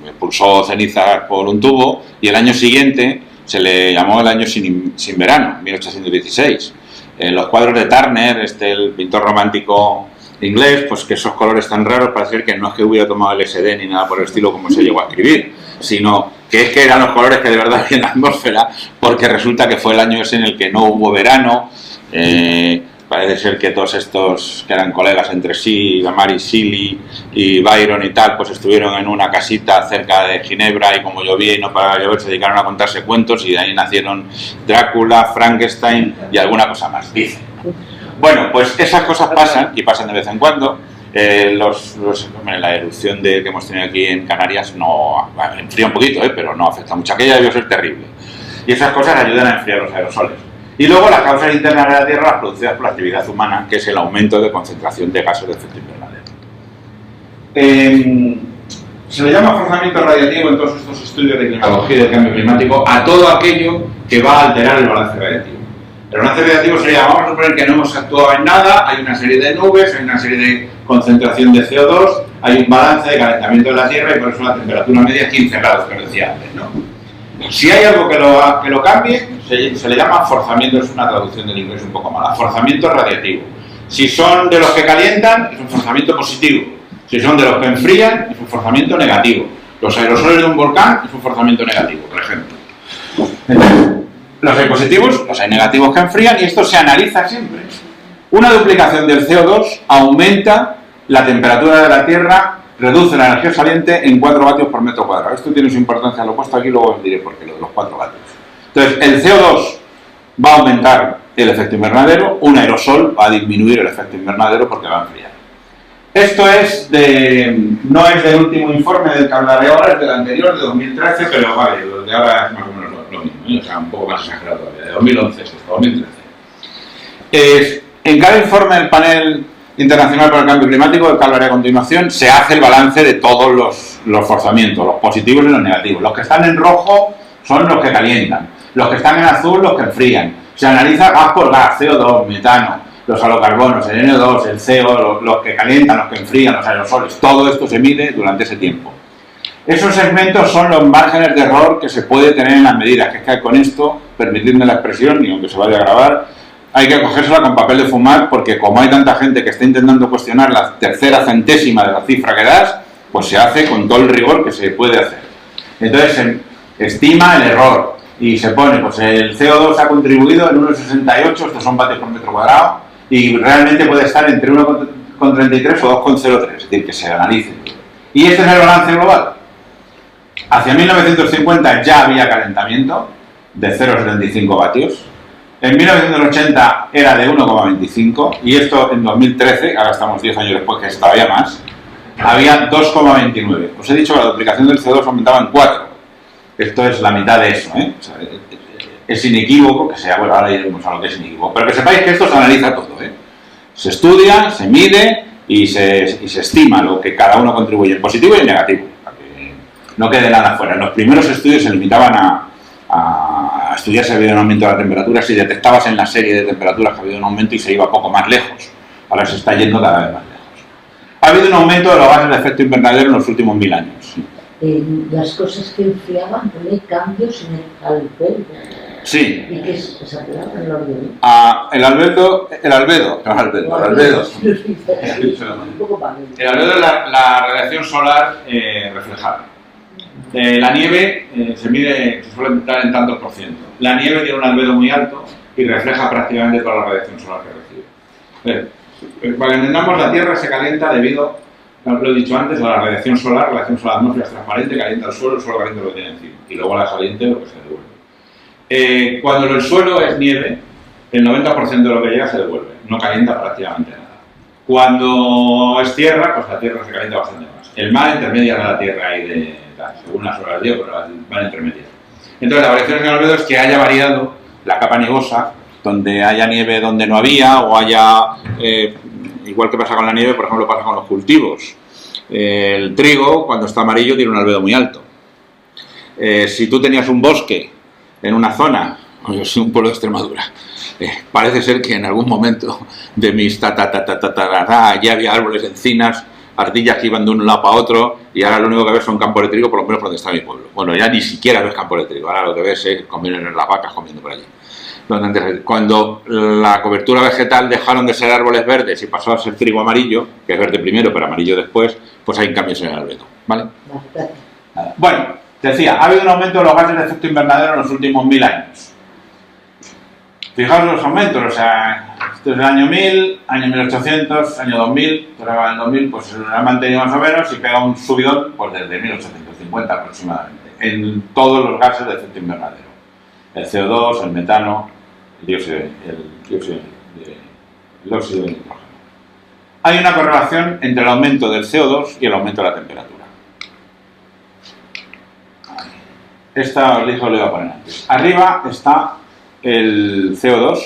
expulsó cenizas por un tubo y el año siguiente se le llamó el año sin verano, 1816. Los cuadros de Turner, el pintor romántico inglés, pues que esos colores tan raros parece que no es que hubiera tomado LSD ni nada por el estilo como se llegó a escribir, sino que es que eran los colores que de verdad había en la atmósfera, porque resulta que fue el año ese en el que no hubo verano. Parece ser que todos estos que eran colegas entre sí, Mary Shelley y Byron y tal, pues estuvieron en una casita cerca de Ginebra y como llovía y no paraba de llover, se dedicaron a contarse cuentos y de ahí nacieron Drácula, Frankenstein y alguna cosa más, dicen. Bueno, pues esas cosas pasan y pasan de vez en cuando. La erupción que hemos tenido aquí en Canarias enfría un poquito, pero no afecta mucho. Aquella debió ser terrible. Y esas cosas ayudan a enfriar los aerosoles. Y luego las causas internas de la Tierra, las producidas por la actividad humana, que es el aumento de concentración de gases de efecto invernadero. Se le llama forzamiento radiativo en todos estos estudios de climatología y de cambio climático a todo aquello que va a alterar el balance radiativo. El balance radiativo sería, vamos a suponer que no hemos actuado en nada, hay una serie de nubes, hay una serie de concentración de CO2, hay un balance de calentamiento de la Tierra y por eso la temperatura media es 15 grados, que os decía antes, ¿no? Si hay algo que lo cambie, se le llama forzamiento, es una traducción del inglés un poco mala, forzamiento radiativo. Si son de los que calientan, es un forzamiento positivo. Si son de los que enfrían, es un forzamiento negativo. Los aerosoles de un volcán es un forzamiento negativo, por ejemplo. Entonces, los hay positivos, los hay negativos que enfrían y esto se analiza siempre. Una duplicación del CO2 aumenta la temperatura de la Tierra, reduce la energía saliente en 4 vatios por metro cuadrado. Esto tiene su importancia, lo he puesto aquí, luego os diré por qué, lo de los 4 vatios. Entonces, el CO2 va a aumentar el efecto invernadero, un aerosol va a disminuir el efecto invernadero porque va a enfriar. Esto no es del último informe del que hablaré ahora, es del anterior, de 2013, pero vale, lo de ahora es más o menos lo mismo, ¿eh? O sea, un poco más exagerado todavía, de 2011 es esto, 2013. En cada informe del panel internacional para el cambio climático, del que hablaré a continuación, se hace el balance de todos los forzamientos, los positivos y los negativos. Los que están en rojo son los que calientan, los que están en azul los que enfrían. Se analiza gas por gas, CO2, metano, los halocarbonos, el NO2, el CO, los que calientan, los que enfrían, los aerosoles. Todo esto se mide durante ese tiempo. Esos segmentos son los márgenes de error que se puede tener en las medidas, que es que con esto, permitidme la expresión, y aunque se vaya a grabar, hay que cogérsela con papel de fumar, porque como hay tanta gente que está intentando cuestionar la tercera centésima de la cifra que das, pues se hace con todo el rigor que se puede hacer. Entonces se estima el error y se pone, pues el CO2 ha contribuido en 1,68, estos son vatios por metro cuadrado, y realmente puede estar entre 1,33 o 2,03, es decir, que se analice. Y este es el balance global. Hacia 1950 ya había calentamiento de 0,75 vatios. En 1980 era de 1,25 y esto en 2013, ahora estamos 10 años después, que es todavía más, había 2,29. Os he dicho que la duplicación del CO2 aumentaba en 4. Esto es la mitad de eso, ¿eh? O sea, es inequívoco que sea, bueno, ahora iremos a lo que es inequívoco, pero que sepáis que esto se analiza todo, ¿eh? Se estudia, se mide y se estima lo que cada uno contribuye, en positivo y en negativo, para que no quede nada fuera. En los primeros estudios se limitaban a estudiar si ha habido un aumento de la temperatura, si detectabas en la serie de temperaturas que ha habido un aumento y se iba poco más lejos. Ahora se está yendo cada vez más lejos. Ha habido un aumento de los gases de efecto invernadero en los últimos 1000 años. Sí. Las cosas que enfriaban, ¿no hay cambios en el albedo? Sí. ¿Y qué es esa palabra? El albedo. El albedo es la radiación solar reflejada. La nieve se mide, se suele entrar en tantos por ciento. La nieve tiene un albedo muy alto y refleja prácticamente toda la radiación solar que recibe. Para que entendamos, la Tierra se calienta debido, lo he dicho antes, a la radiación solar. La radiación solar atmósfera es transparente, calienta el suelo calienta lo que tiene encima. Y luego la caliente lo que se devuelve. Cuando el suelo es nieve, el 90% de lo que llega se devuelve. No calienta prácticamente nada. Cuando es tierra, pues la Tierra se calienta bastante más. El mar intermedia de la Tierra y según las horas del día, pero van intermedias. Entonces la variación en el albedo es que haya variado la capa nevosa, donde haya nieve donde no había, o haya, igual que pasa con la nieve, por ejemplo pasa con los cultivos. El trigo, cuando está amarillo, tiene un albedo muy alto. Si tú tenías un bosque en una zona, yo soy un pueblo de Extremadura, parece ser que en algún momento de mis ya había árboles de encinas, ardillas que iban de un lado para otro, y ahora lo único que ves son campos de trigo, por lo menos por donde está mi pueblo. Bueno, ya ni siquiera ves campos de trigo, ahora lo que ves es comiendo las vacas comiendo por allí. Cuando la cobertura vegetal dejaron de ser árboles verdes y pasó a ser trigo amarillo, que es verde primero pero amarillo después, pues hay cambios en el albedo, ¿vale? Bueno, decía, ha habido un aumento de los gases de efecto invernadero en los últimos 1000 años. Fijaos los aumentos, o sea, esto es el año 1000, año 1800, año 2000, pues ahora en el 2000 pues se lo han mantenido más o menos y pega un subidón pues desde 1850 aproximadamente, en todos los gases de efecto invernadero. El CO2, el metano, el dióxido de nitrógeno. Hay una correlación entre el aumento del CO2 y el aumento de la temperatura. Esta os lo iba a poner antes. Arriba está el CO2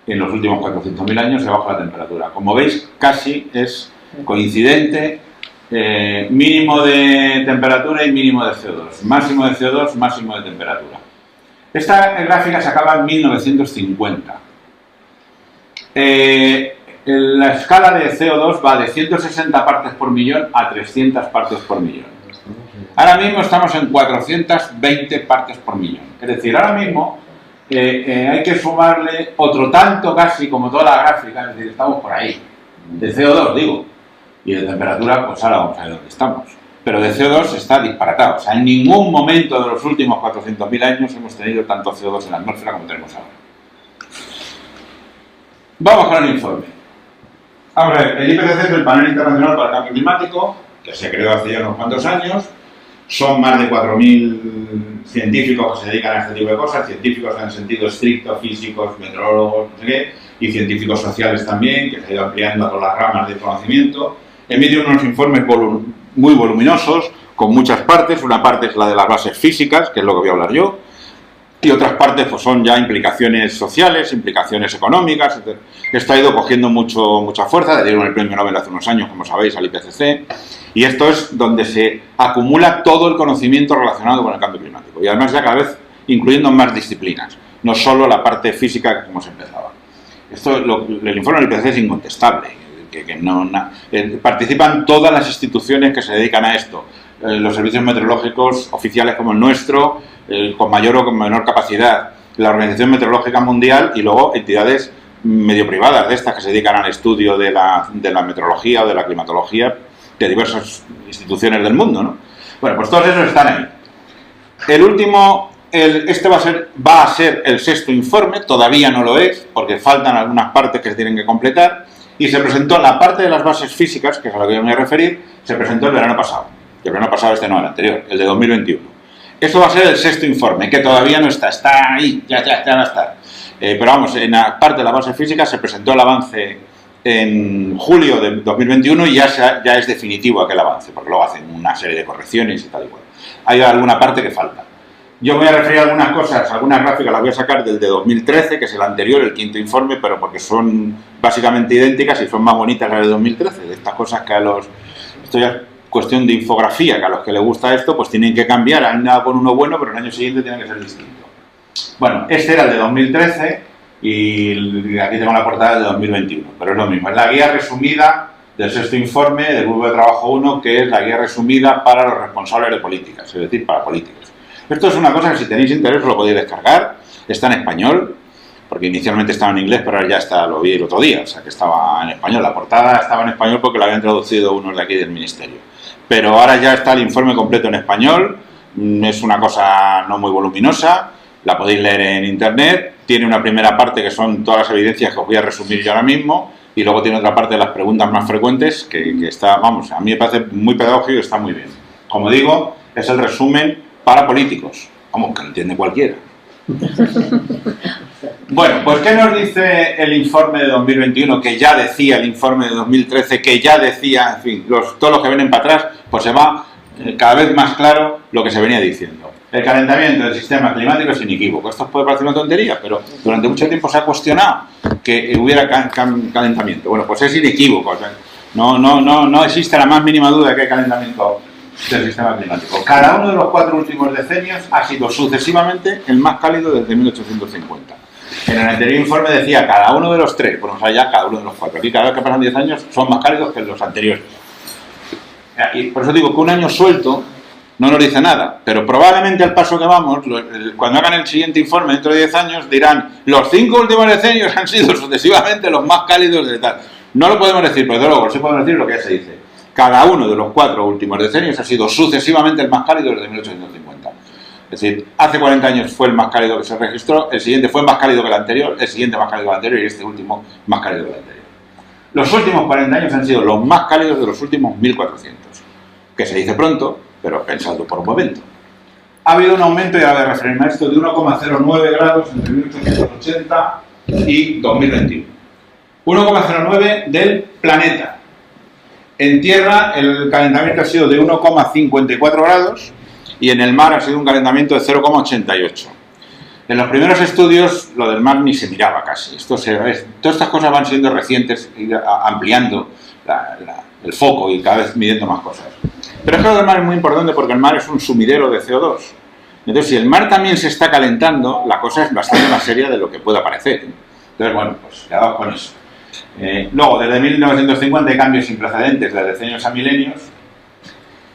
en los últimos 400.000 años y abajo la temperatura. Como veis, casi es coincidente, mínimo de temperatura y mínimo de CO2. Máximo de CO2, máximo de temperatura. Esta gráfica se acaba en 1950. La escala de CO2 va de 160 partes por millón a 300 partes por millón. Ahora mismo estamos en 420 partes por millón. Es decir, ahora mismo hay que sumarle otro tanto casi como toda la gráfica, es decir, estamos por ahí. De CO2, digo. Y de temperatura, pues ahora vamos a ver dónde estamos. Pero de CO2 está disparatado. O sea, en ningún momento de los últimos 400.000 años hemos tenido tanto CO2 en la atmósfera como tenemos ahora. Vamos con el informe. Vamos a ver, el IPCC es el Panel Internacional para el Cambio Climático, que se creó hace ya unos cuantos años. son más de 4.000 científicos que se dedican a este tipo de cosas, científicos en el sentido estricto, físicos, meteorólogos, no sé qué, y científicos sociales también, que se ha ido ampliando a todas las ramas del conocimiento. Emite unos informes muy voluminosos, con muchas partes. Una parte es la de las bases físicas, que es lo que voy a hablar yo, y otras partes pues, son ya implicaciones sociales, implicaciones económicas, etc. Esto ha ido cogiendo mucha fuerza. Le dieron el premio Nobel hace unos años, como sabéis, al IPCC, y esto es donde se acumula todo el conocimiento relacionado con el cambio climático, y además ya cada vez incluyendo más disciplinas, no solo la parte física como se empezaba. El informe del IPCC es incontestable, participan todas las instituciones que se dedican a esto, los servicios meteorológicos oficiales como el nuestro, con mayor o con menor capacidad, la Organización Meteorológica Mundial y luego entidades medio privadas de estas que se dedican al estudio de la meteorología o de la climatología de diversas instituciones del mundo, ¿no? Bueno, pues todos esos están ahí. El último, este va a ser el sexto informe, todavía no lo es, porque faltan algunas partes que se tienen que completar, y se presentó la parte de las bases físicas, que es a lo que yo me voy a referir, se presentó el verano pasado. El verano pasado no, el anterior, el de 2021. Esto va a ser el sexto informe, que todavía no está ahí, ya va a estar. Pero vamos, en la parte de la base física se presentó el avance en julio de 2021 y ya es definitivo aquel avance, porque luego hacen una serie de correcciones y tal y cual. Hay alguna parte que falta. Yo me voy a referir a algunas cosas, algunas gráficas las voy a sacar del de 2013, que es el anterior, el quinto informe, pero porque son básicamente idénticas y son más bonitas las de 2013. De estas cosas que esto ya es cuestión de infografía, que a los que les gusta esto, pues tienen que cambiar. Han dado con uno bueno, pero el año siguiente tiene que ser distinto. Bueno, este era el de 2013 y aquí tengo la portada de 2021, pero es lo mismo. Es la guía resumida del sexto informe del Grupo de Trabajo 1, que es la guía resumida para los responsables de políticas, es decir, para políticos. Esto es una cosa que si tenéis interés lo podéis descargar, está en español, porque inicialmente estaba en inglés, pero ahora ya está, lo vi el otro día, o sea que estaba en español. La portada estaba en español porque la habían traducido unos de aquí del Ministerio. Pero ahora ya está el informe completo en español, es una cosa no muy voluminosa, la podéis leer en internet, tiene una primera parte que son todas las evidencias que os voy a resumir yo ahora mismo, y luego tiene otra parte de las preguntas más frecuentes que está, vamos, a mí me parece muy pedagógico y está muy bien. Como digo, es el resumen para políticos, como que lo entiende cualquiera. Bueno, pues ¿qué nos dice el informe de 2021? Que ya decía el informe de 2013, que ya decía, en fin, todos los que vienen para atrás, pues se va cada vez más claro lo que se venía diciendo. El calentamiento del sistema climático es inequívoco. Esto puede parecer una tontería, pero durante mucho tiempo se ha cuestionado que hubiera calentamiento. Bueno, pues es inequívoco. O sea, no existe la más mínima duda de que hay calentamiento del sistema climático. Cada uno de los 4 últimos decenios ha sido sucesivamente el más cálido desde 1850. En el anterior informe decía cada uno de los 3, bueno, o sea, ya cada uno de los 4. Aquí cada vez que pasan 10 años son más cálidos que los anteriores. Y por eso digo que un año suelto no nos dice nada, pero probablemente al paso que vamos, cuando hagan el siguiente informe dentro de 10 años, dirán los 5 últimos decenios han sido sucesivamente los más cálidos de tal. No lo podemos decir, pero desde luego sí podemos decir lo que ya se dice. Cada uno de los 4 últimos decenios ha sido sucesivamente el más cálido desde 1850. Es decir, hace 40 años fue el más cálido que se registró, el siguiente fue más cálido que el anterior, el siguiente más cálido que el anterior y este último más cálido que el anterior. Los últimos 40 años han sido los más cálidos de los últimos 1400, que se dice pronto, pero pensadlo por un momento. Ha habido un aumento, y ahora voy a referirme a esto, de 1,09 grados entre 1880 y 2021. 1,09 del planeta. En tierra el calentamiento ha sido de 1,54 grados y en el mar ha sido un calentamiento de 0,88. En los primeros estudios lo del mar ni se miraba casi. Todas estas cosas van siendo recientes, ampliando el foco y cada vez midiendo más cosas. Pero es que lo del mar es muy importante porque el mar es un sumidero de CO2. Entonces, si el mar también se está calentando, la cosa es bastante más seria de lo que pueda parecer. Entonces, bueno, pues quedaos con eso. Luego, desde 1950 hay cambios sin precedentes de decenios a milenios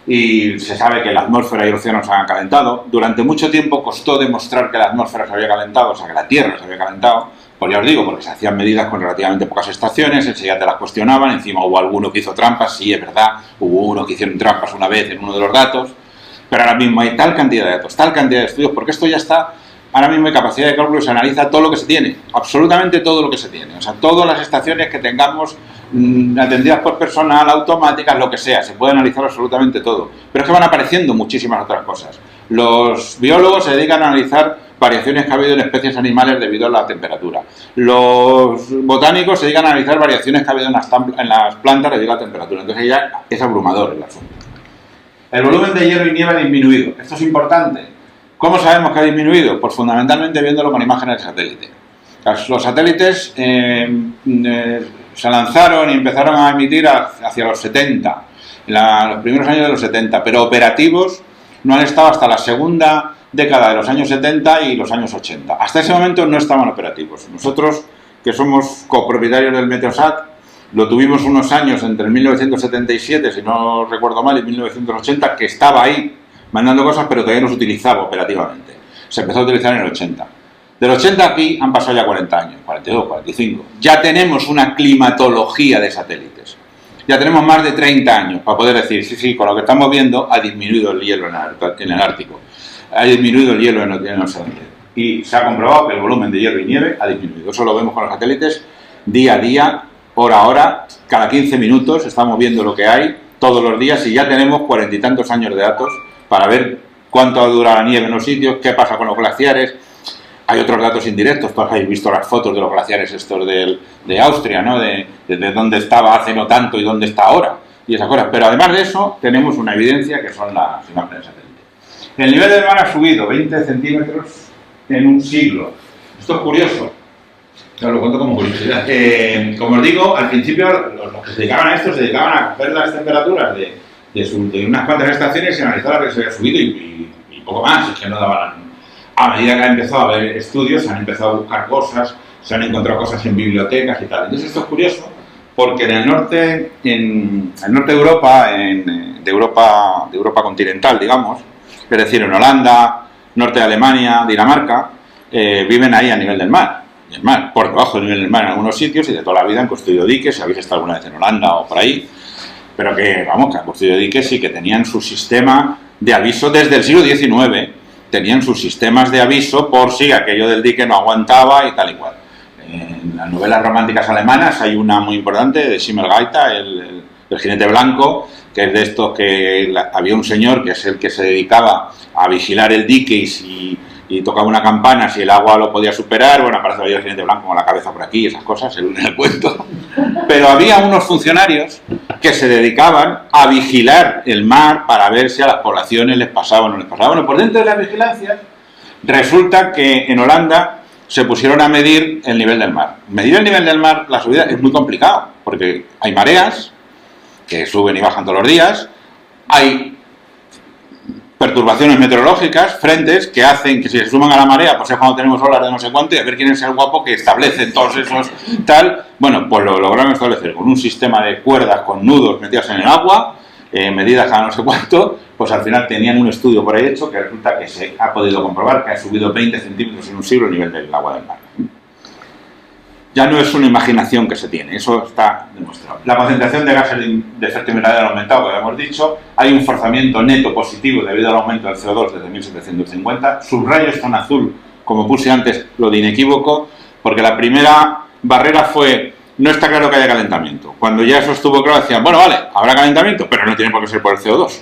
y se sabe que la atmósfera y el océano se han calentado. Durante mucho tiempo costó demostrar que la atmósfera se había calentado, o sea, que la Tierra se había calentado. Pues ya os digo, porque se hacían medidas con relativamente pocas estaciones, enseguida te las cuestionaban, encima hubo alguno que hizo trampas, sí, es verdad, hubo uno que hicieron trampas una vez en uno de los datos, pero ahora mismo hay tal cantidad de datos, tal cantidad de estudios, porque esto ya está, ahora mismo hay capacidad de cálculo, se analiza todo lo que se tiene, absolutamente todo lo que se tiene, o sea, todas las estaciones que tengamos atendidas por personal, automáticas, lo que sea, se puede analizar absolutamente todo. Pero es que van apareciendo muchísimas otras cosas. Los biólogos se dedican a analizar variaciones que ha habido en especies animales debido a la temperatura. Los botánicos se dedican a analizar variaciones que ha habido en las plantas debido a la temperatura. Entonces ya es abrumador el asunto. El volumen de hielo y nieve ha disminuido. Esto es importante. ¿Cómo sabemos que ha disminuido? Pues fundamentalmente viéndolo con imágenes de satélite. Los satélites se lanzaron y empezaron a emitir hacia los 70, los primeros años de los 70, pero operativos no han estado hasta la segunda década de los años 70 y los años 80. Hasta ese momento no estaban operativos. Nosotros, que somos copropietarios del Meteosat, lo tuvimos unos años entre 1977, si no recuerdo mal, y 1980, que estaba ahí mandando cosas, pero todavía no se utilizaba operativamente. Se empezó a utilizar en el 80. Del 80 aquí han pasado ya 40 años, 42, 45. Ya tenemos una climatología de satélites. Ya tenemos más de 30 años para poder decir, sí, con lo que estamos viendo ha disminuido el hielo en el Ártico. Ha disminuido el hielo en el Océano. Y se ha comprobado que el volumen de hielo y nieve ha disminuido. Eso lo vemos con los satélites día a día, hora a hora, cada 15 minutos estamos viendo lo que hay todos los días y ya tenemos 40 y tantos años de datos para ver cuánto dura la nieve en los sitios, qué pasa con los glaciares. Hay otros datos indirectos, todos habéis visto las fotos de los glaciares estos de Austria, ¿no? De dónde estaba hace no tanto y dónde está ahora, y esas cosas. Pero además de eso, tenemos una evidencia que son las imágenes satélites. El nivel del mar ha subido 20 centímetros en un siglo. Esto es curioso. Os lo cuento como curiosidad. Como os digo, al principio los que se dedicaban a esto se dedicaban a coger las temperaturas de unas cuantas estaciones y analizar a ver si se había subido y poco más, es que no daban. A medida que ha empezado a haber estudios, se han empezado a buscar cosas, se han encontrado cosas en bibliotecas y tal. Entonces esto es curioso porque en el norte de Europa, de Europa continental, digamos, es decir, en Holanda, norte de Alemania, Dinamarca, viven ahí a nivel del mar. El mar, por debajo del nivel del mar en algunos sitios y de toda la vida han construido diques, si habéis estado alguna vez en Holanda o por ahí, pero que han construido diques y que tenían su sistema de aviso desde el siglo XIX. Tenían sus sistemas de aviso por si aquello del dique no aguantaba y tal y cual. En las novelas románticas alemanas hay una muy importante de Schimmelgeiter, el jinete blanco, que es de estos que había un señor que es el que se dedicaba a vigilar el dique y tocaba una campana si el agua lo podía superar. Bueno, aparece el jinete blanco con la cabeza por aquí y esas cosas, en el cuento. Pero había unos funcionarios que se dedicaban a vigilar el mar para ver si a las poblaciones les pasaba o no les pasaba. Bueno, por dentro de las vigilancias resulta que en Holanda se pusieron a medir el nivel del mar. Medir el nivel del mar, la subida, es muy complicado, porque hay mareas que suben y bajan todos los días, hay perturbaciones meteorológicas, frentes que hacen que si se suman a la marea, pues es cuando tenemos olas de no sé cuánto y a ver quién es el guapo que establece todos esos tal. Bueno, pues lo lograron establecer con un sistema de cuerdas con nudos metidos en el agua, medidas a no sé cuánto, pues al final tenían un estudio por ahí hecho que resulta que se ha podido comprobar que ha subido 20 centímetros en un siglo el nivel del agua del mar. Ya no es una imaginación que se tiene, eso está demostrado. La concentración de gases de efecto invernadero ha aumentado, como hemos dicho. Hay un forzamiento neto positivo debido al aumento del CO2 desde 1750. Subrayo esto en azul, como puse antes, lo de inequívoco, porque la primera barrera fue, no está claro que haya calentamiento. Cuando ya eso estuvo claro, decían, bueno, vale, habrá calentamiento, pero no tiene por qué ser por el CO2.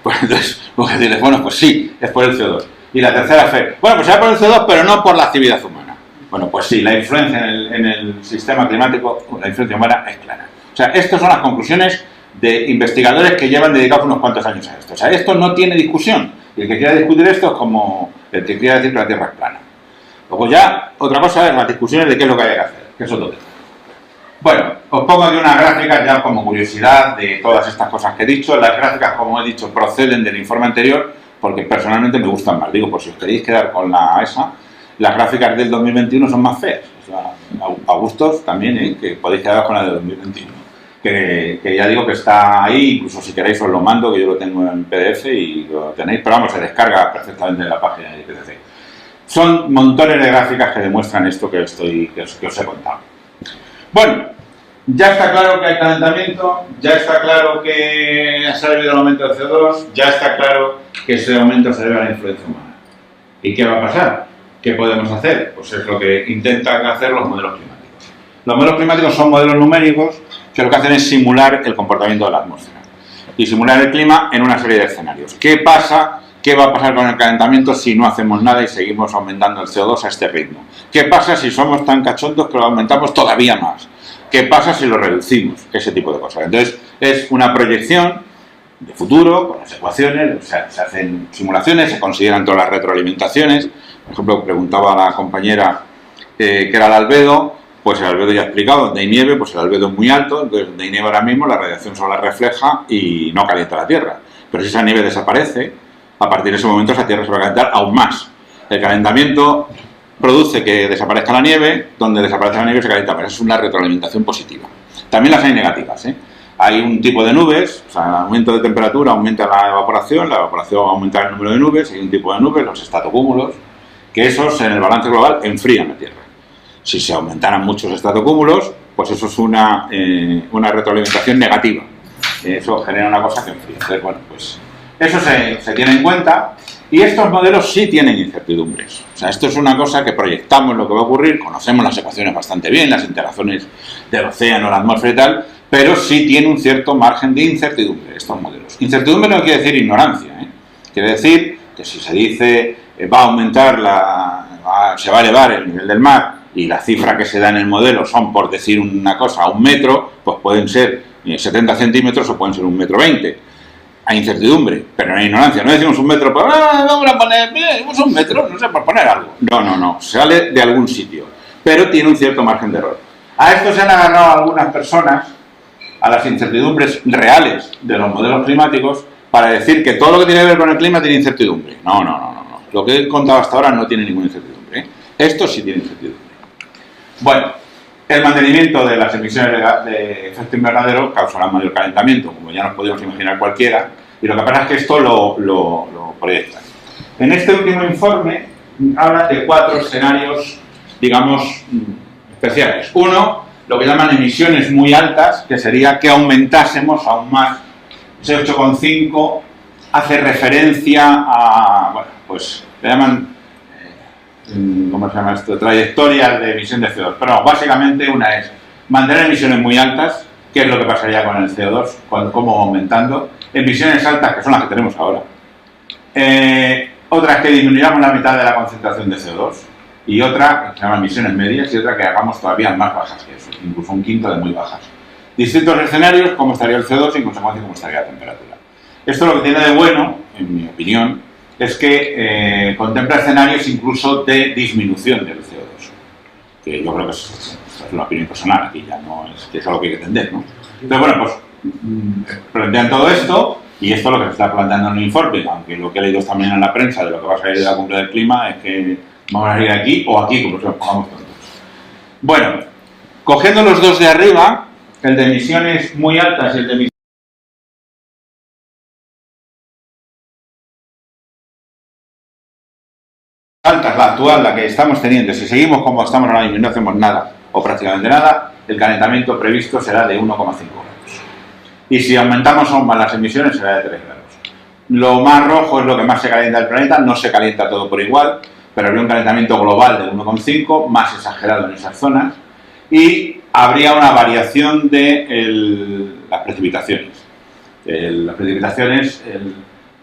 Pues entonces, porque decirles, bueno, pues sí, es por el CO2. Y la tercera fue, bueno, pues será por el CO2, pero no por la actividad humana. Bueno, pues sí, la influencia en el sistema climático, la influencia humana es clara. O sea, estas son las conclusiones de investigadores que llevan dedicados unos cuantos años a esto. O sea, esto no tiene discusión. Y el que quiera discutir esto es como el que quiera decir que la Tierra es plana. Luego ya, otra cosa es las discusiones de qué es lo que hay que hacer, que es otro tema. Bueno, os pongo aquí unas gráficas ya como curiosidad de todas estas cosas que he dicho. Las gráficas, como he dicho, proceden del informe anterior porque personalmente me gustan más. Digo, por si os queréis quedar con esa... Las gráficas del 2021 son más feas, o sea, a gustos también, que podéis quedar con la del 2021. Que ya digo que está ahí, incluso si queréis os lo mando, que yo lo tengo en PDF y lo tenéis, pero vamos, se descarga perfectamente de la página de IPCC. Son montones de gráficas que demuestran esto que os he contado. Bueno, ya está claro que hay calentamiento, ya está claro que se ha debido al aumento del CO2, ya está claro que ese aumento se debe a la influencia humana. ¿Y qué va a pasar? ¿Qué podemos hacer? Pues es lo que intentan hacer los modelos climáticos. Los modelos climáticos son modelos numéricos que lo que hacen es simular el comportamiento de la atmósfera y simular el clima en una serie de escenarios. ¿Qué pasa? ¿Qué va a pasar con el calentamiento si no hacemos nada y seguimos aumentando el CO2 a este ritmo? ¿Qué pasa si somos tan cachondos que lo aumentamos todavía más? ¿Qué pasa si lo reducimos? Ese tipo de cosas. Entonces, es una proyección de futuro, con las ecuaciones, o sea, se hacen simulaciones, se consideran todas las retroalimentaciones. Por ejemplo, preguntaba a la compañera que era el albedo, pues el albedo ya he explicado, donde hay nieve, pues el albedo es muy alto, entonces donde hay nieve ahora mismo la radiación solar refleja y no calienta la Tierra. Pero si esa nieve desaparece, a partir de ese momento esa Tierra se va a calentar aún más. El calentamiento produce que desaparezca la nieve, donde desaparece la nieve se calienta más. Es una retroalimentación positiva. También las hay negativas, ¿eh? Hay un tipo de nubes, o sea, el aumento de temperatura aumenta la evaporación aumenta el número de nubes, hay un tipo de nubes, los estratocúmulos, que esos en el balance global enfrían la Tierra. Si se aumentaran muchos estratocúmulos, pues eso es una retroalimentación negativa. Eso genera una cosa que enfría. Entonces, bueno, pues eso se tiene en cuenta y estos modelos sí tienen incertidumbres. O sea, esto es una cosa que proyectamos lo que va a ocurrir, conocemos las ecuaciones bastante bien, las interacciones del océano, la atmósfera y tal, pero sí tiene un cierto margen de incertidumbre estos modelos. Incertidumbre no quiere decir ignorancia, ¿eh? Quiere decir que si se dice va a aumentar, se va a elevar el nivel del mar y la cifra que se da en el modelo son, por decir una cosa, 1 metro, pues pueden ser 70 centímetros o pueden ser 1,20 metros. Hay incertidumbre, pero no hay ignorancia. No decimos 1 metro, pues vamos a poner 1 metro, no sé, por poner algo. No, sale de algún sitio, pero tiene un cierto margen de error. A esto se han agarrado algunas personas, a las incertidumbres reales de los modelos climáticos, para decir que todo lo que tiene que ver con el clima tiene incertidumbre. No. Lo que he contado hasta ahora no tiene ninguna incertidumbre, ¿eh? Esto sí tiene incertidumbre. Bueno, el mantenimiento de las emisiones de efecto invernadero causará mayor calentamiento, como ya nos podemos imaginar cualquiera, y lo que pasa es que esto lo proyecta. En este último informe habla de 4 escenarios, digamos, especiales. Uno, lo que llaman emisiones muy altas, que sería que aumentásemos aún más. Ese 8,5 hace referencia a, bueno, pues le llaman, ¿cómo se llama esto? Trayectorias de emisión de CO2. Pero básicamente una es mantener emisiones muy altas, que es lo que pasaría con el CO2, cómo va aumentando. Emisiones altas, que son las que tenemos ahora. Otra es que disminuyamos la mitad de la concentración de CO2. Y otra, que se llama emisiones medias, y otra que hagamos todavía más bajas que eso, incluso 1/5 de muy bajas. Distintos escenarios, cómo estaría el CO2 y en consecuencia cómo estaría la temperatura. Esto lo que tiene de bueno, en mi opinión, es que contempla escenarios incluso de disminución del CO2. Que yo creo que es una opinión personal aquí, ya no es que es algo que hay que entender, ¿no? Entonces, bueno, pues plantean todo esto y esto es lo que se está planteando en el informe, aunque lo que he leído también en la prensa de lo que va a salir de la cumbre del clima es que vamos a ir aquí o aquí, como si nos pongamos tontos. Bueno, cogiendo los dos de arriba, el de emisiones muy altas y el de emisiones altas, la actual, la que estamos teniendo, si seguimos como estamos ahora mismo y no hacemos nada o prácticamente nada, el calentamiento previsto será de 1,5 grados. Y si aumentamos aún más las emisiones será de 3 grados. Lo más rojo es lo que más se calienta el planeta, no se calienta todo por igual, pero habría un calentamiento global de 1,5, más exagerado en esas zonas, y habría una variación de las precipitaciones. Las precipitaciones,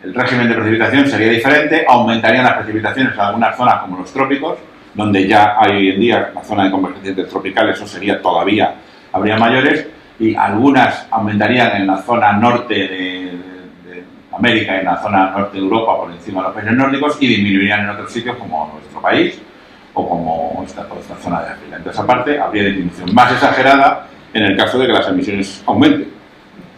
el régimen de precipitación sería diferente, aumentarían las precipitaciones en algunas zonas como los trópicos, donde ya hay hoy en día la zona de convergencia intertropical, eso sería todavía, habría mayores, y algunas aumentarían en la zona norte de América y en la zona norte de Europa por encima de los países nórdicos y disminuirían en otros sitios como nuestro país o como esta zona de África. Entonces, aparte, habría disminución más exagerada en el caso de que las emisiones aumenten.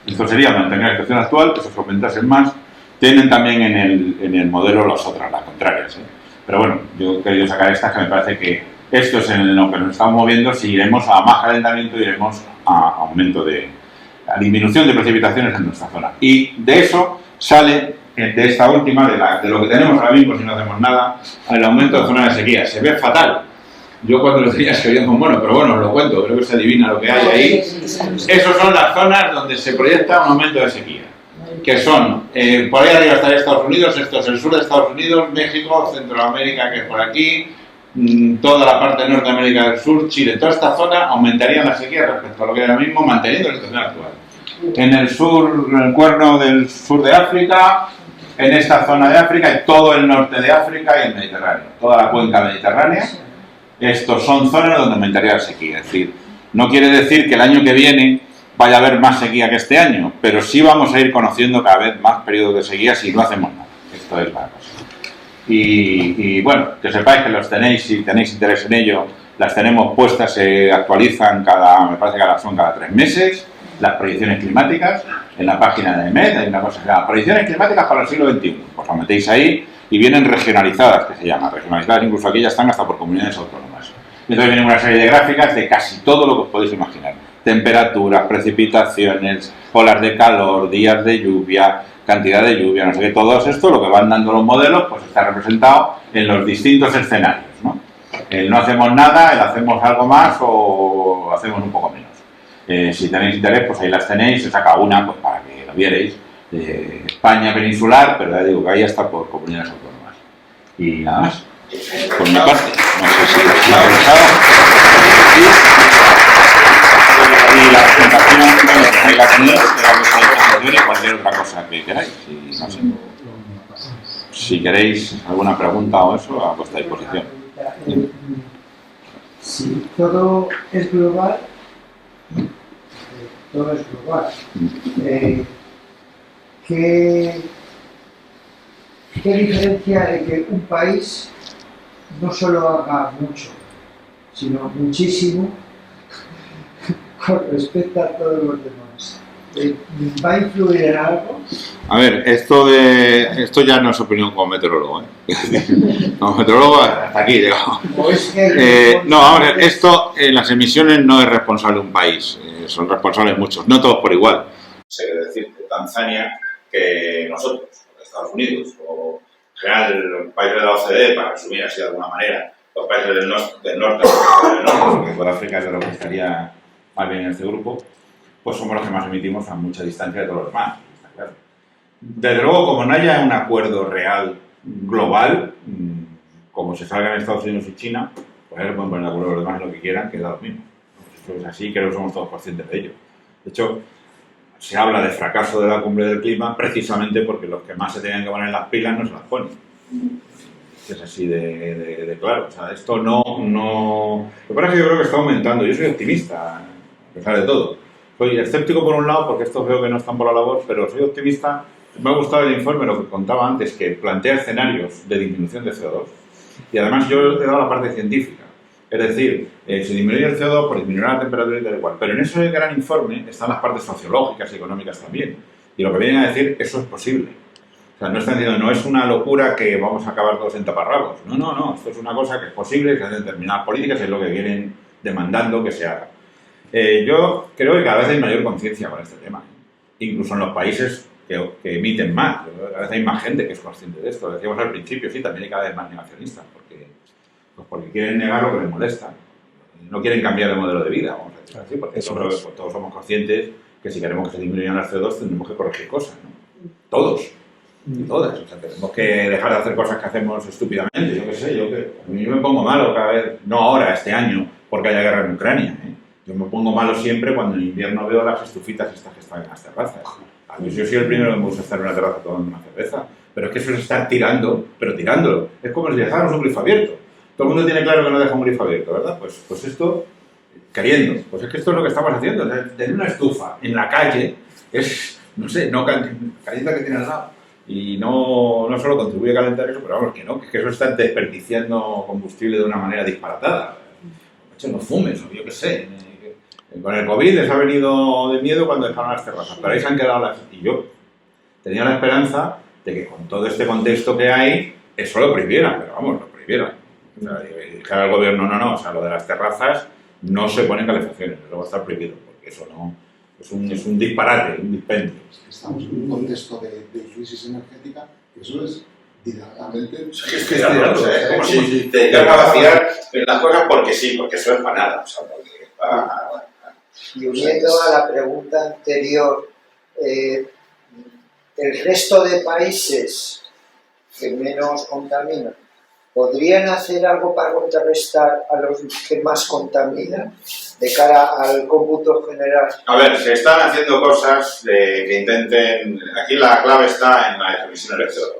Esto sería mantener la situación actual, que se aumentasen más. Tienen también en el modelo las otras, las contrarias, ¿eh? Pero bueno, yo he querido sacar estas que me parece que esto es en lo que nos estamos moviendo. Si iremos a más calentamiento, iremos a aumento a disminución de precipitaciones en nuestra zona. Y de eso sale, de esta última, de lo que tenemos ahora mismo si no hacemos nada, el aumento de zonas de sequía. Se ve fatal. Yo cuando lo tenía se veía como bueno, pero bueno, os lo cuento, creo que se adivina lo que hay ahí. Esas son las zonas donde se proyecta un aumento de sequía, que son, por ahí arriba estaría Estados Unidos, esto es el sur de Estados Unidos, México, Centroamérica, que es por aquí, toda la parte de Norteamérica del Sur, Chile, toda esta zona aumentaría la sequía respecto a lo que era mismo, manteniendo la situación actual. En el sur, en el cuerno del sur de África, en esta zona de África y todo el norte de África y el Mediterráneo, toda la cuenca mediterránea, estos son zonas donde aumentaría la sequía. Es decir, no quiere decir que el año que viene vaya a haber más sequía que este año, pero sí vamos a ir conociendo cada vez más periodos de sequía si no hacemos nada. Esto es la cosa. Y bueno, que sepáis que los tenéis, si tenéis interés en ello, las tenemos puestas, se actualizan me parece que son cada 3 meses, las proyecciones climáticas, en la página de MED hay una cosa que se llama proyecciones climáticas para el siglo XXI. Pues lo metéis ahí y vienen regionalizadas, que se llaman regionalizadas, incluso aquí ya están hasta por comunidades autónomas. Y entonces vienen una serie de gráficas de casi todo lo que os podéis imaginar. Temperaturas, precipitaciones, olas de calor, días de lluvia, cantidad de lluvia, no sé qué, todo esto, lo que van dando los modelos, pues está representado en los distintos escenarios, ¿no? El no hacemos nada, el hacemos algo más o hacemos un poco menos. Si tenéis interés, pues ahí las tenéis, se saca una, pues para que lo vierais, de España peninsular, pero ya digo que ahí está por comunidades autónomas. Y nada más, por mi parte, no sé si os ha interesado. Y la presentación, ahí la tenéis, y cualquier otra cosa que queráis. Y no sé. Si queréis alguna pregunta o eso, a vuestra disposición. Si todo es global, ¿qué diferencia de que un país no solo haga mucho, sino muchísimo con respecto a todos los demás? ¿Va a influir en algo? A ver, esto ya no es opinión como meteorólogo, ¿eh? Como meteorólogo hasta aquí llegamos. No, vamos a ver, esto en las emisiones no es responsable un país, son responsables muchos, no todos por igual. Se debe decir que Tanzania que nosotros, Estados Unidos, o en general los países de la OCDE, para resumir así de alguna manera, los países del norte, porque Sudáfrica es de lo que estaría más bien en este grupo, pues somos los que más emitimos a mucha distancia de todos los demás, está claro. Desde luego, como no haya un acuerdo real global, como se salga en Estados Unidos y China, pues ahí pueden poner de acuerdo los demás lo que quieran, que da lo mismo. Eso es así, creo que somos todos conscientes de ello. De hecho, se habla de fracaso de la cumbre del clima precisamente porque los que más se tenían que poner las pilas no se las ponen. Es así de claro. O sea, esto no... Lo que pasa es que yo creo que está aumentando. Yo soy optimista, a pesar de todo. Soy escéptico por un lado porque estos veo que no están por la labor, pero soy optimista. Me ha gustado el informe, lo que contaba antes, que plantea escenarios de disminución de CO2. Y además yo he dado la parte científica. Es decir, se disminuye el CO2 por disminuir la temperatura y tal igual. Pero en ese gran informe están las partes sociológicas y económicas también. Y lo que vienen a decir, eso es posible. O sea, no están diciendo, no es una locura que vamos a acabar todos en taparrabos. No. Esto es una cosa que es posible, que hacen determinadas políticas, es lo que vienen demandando que se haga. Yo creo que cada vez hay mayor conciencia con este tema. Incluso en los países que emiten más. Cada vez hay más gente que es consciente de esto. Lo decíamos al principio, sí, también hay cada vez más negacionistas. Porque quieren negar lo que les molesta. No quieren cambiar de modelo de vida, vamos a decir así, porque todos somos conscientes que si queremos que se disminuyan las CO2 tendremos que corregir cosas, ¿no? Todos y todas. O sea, tenemos que dejar de hacer cosas que hacemos estúpidamente. Yo qué sé, yo me pongo malo cada vez, no ahora, este año, porque haya guerra en Ucrania, ¿eh? Yo me pongo malo siempre cuando en invierno veo las estufitas estas que están en las terrazas. A mí yo soy el primero que me gusta estar en una terraza tomando una cerveza, pero es que eso se está tirando, pero tirándolo. Es como si dejáramos un grifo abierto. Todo el mundo tiene claro que no deja un grifo abierto, ¿verdad? Pues esto, queriendo. Pues es que esto es lo que estamos haciendo. O sea, tener una estufa en la calle es, no sé, no calienta que tiene al lado. Y no solo contribuye a calentar eso, pero vamos, que eso está desperdiciando combustible de una manera disparatada. De hecho, no fumes, o yo qué sé. Con el COVID les ha venido de miedo cuando dejaron las terrazas, pero ahí se han quedado las... Y yo tenía la esperanza de que con todo este contexto que hay, eso lo prohibieran, pero vamos, lo prohibieran. O sea, dijera al gobierno, no, o sea, lo de las terrazas no se ponen calefacciones, eso va a estar prohibido, porque eso no... Es un disparate, un dispendio. Estamos en un contexto de crisis energética, que eso es directamente... Es como si te dedicas a vaciar las cosas porque sí, porque eso es para nada. O sea, porque y uniendo a la pregunta anterior, el resto de países que menos contaminan, ¿podrían hacer algo para contrarrestar a los que más contaminan de cara al cómputo general? A ver, se están haciendo cosas que intenten... Aquí la clave está en las emisiones de CO2.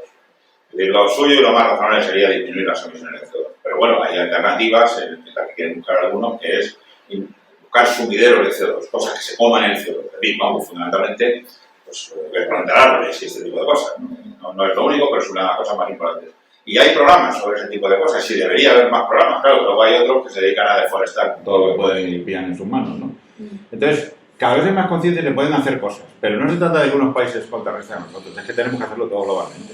Es decir, lo suyo y lo más razonable sería disminuir las emisiones de CO2. Pero bueno, hay alternativas, la que quieren buscar algunos, que es buscar sumideros de CO2, cosas que se coman el CO2. Es decir, vamos, fundamentalmente, pues, plantar árboles y este tipo de cosas. No es lo único, pero es una cosa más importante. Y hay programas sobre ese tipo de cosas, y debería haber más programas, claro, luego hay otros que se dedican a deforestar todo lo que pueden y pillan en sus manos, ¿no? Entonces, cada vez hay más conscientes que pueden hacer cosas, pero no se trata de que unos países contrarresten a nosotros, es que tenemos que hacerlo todo globalmente.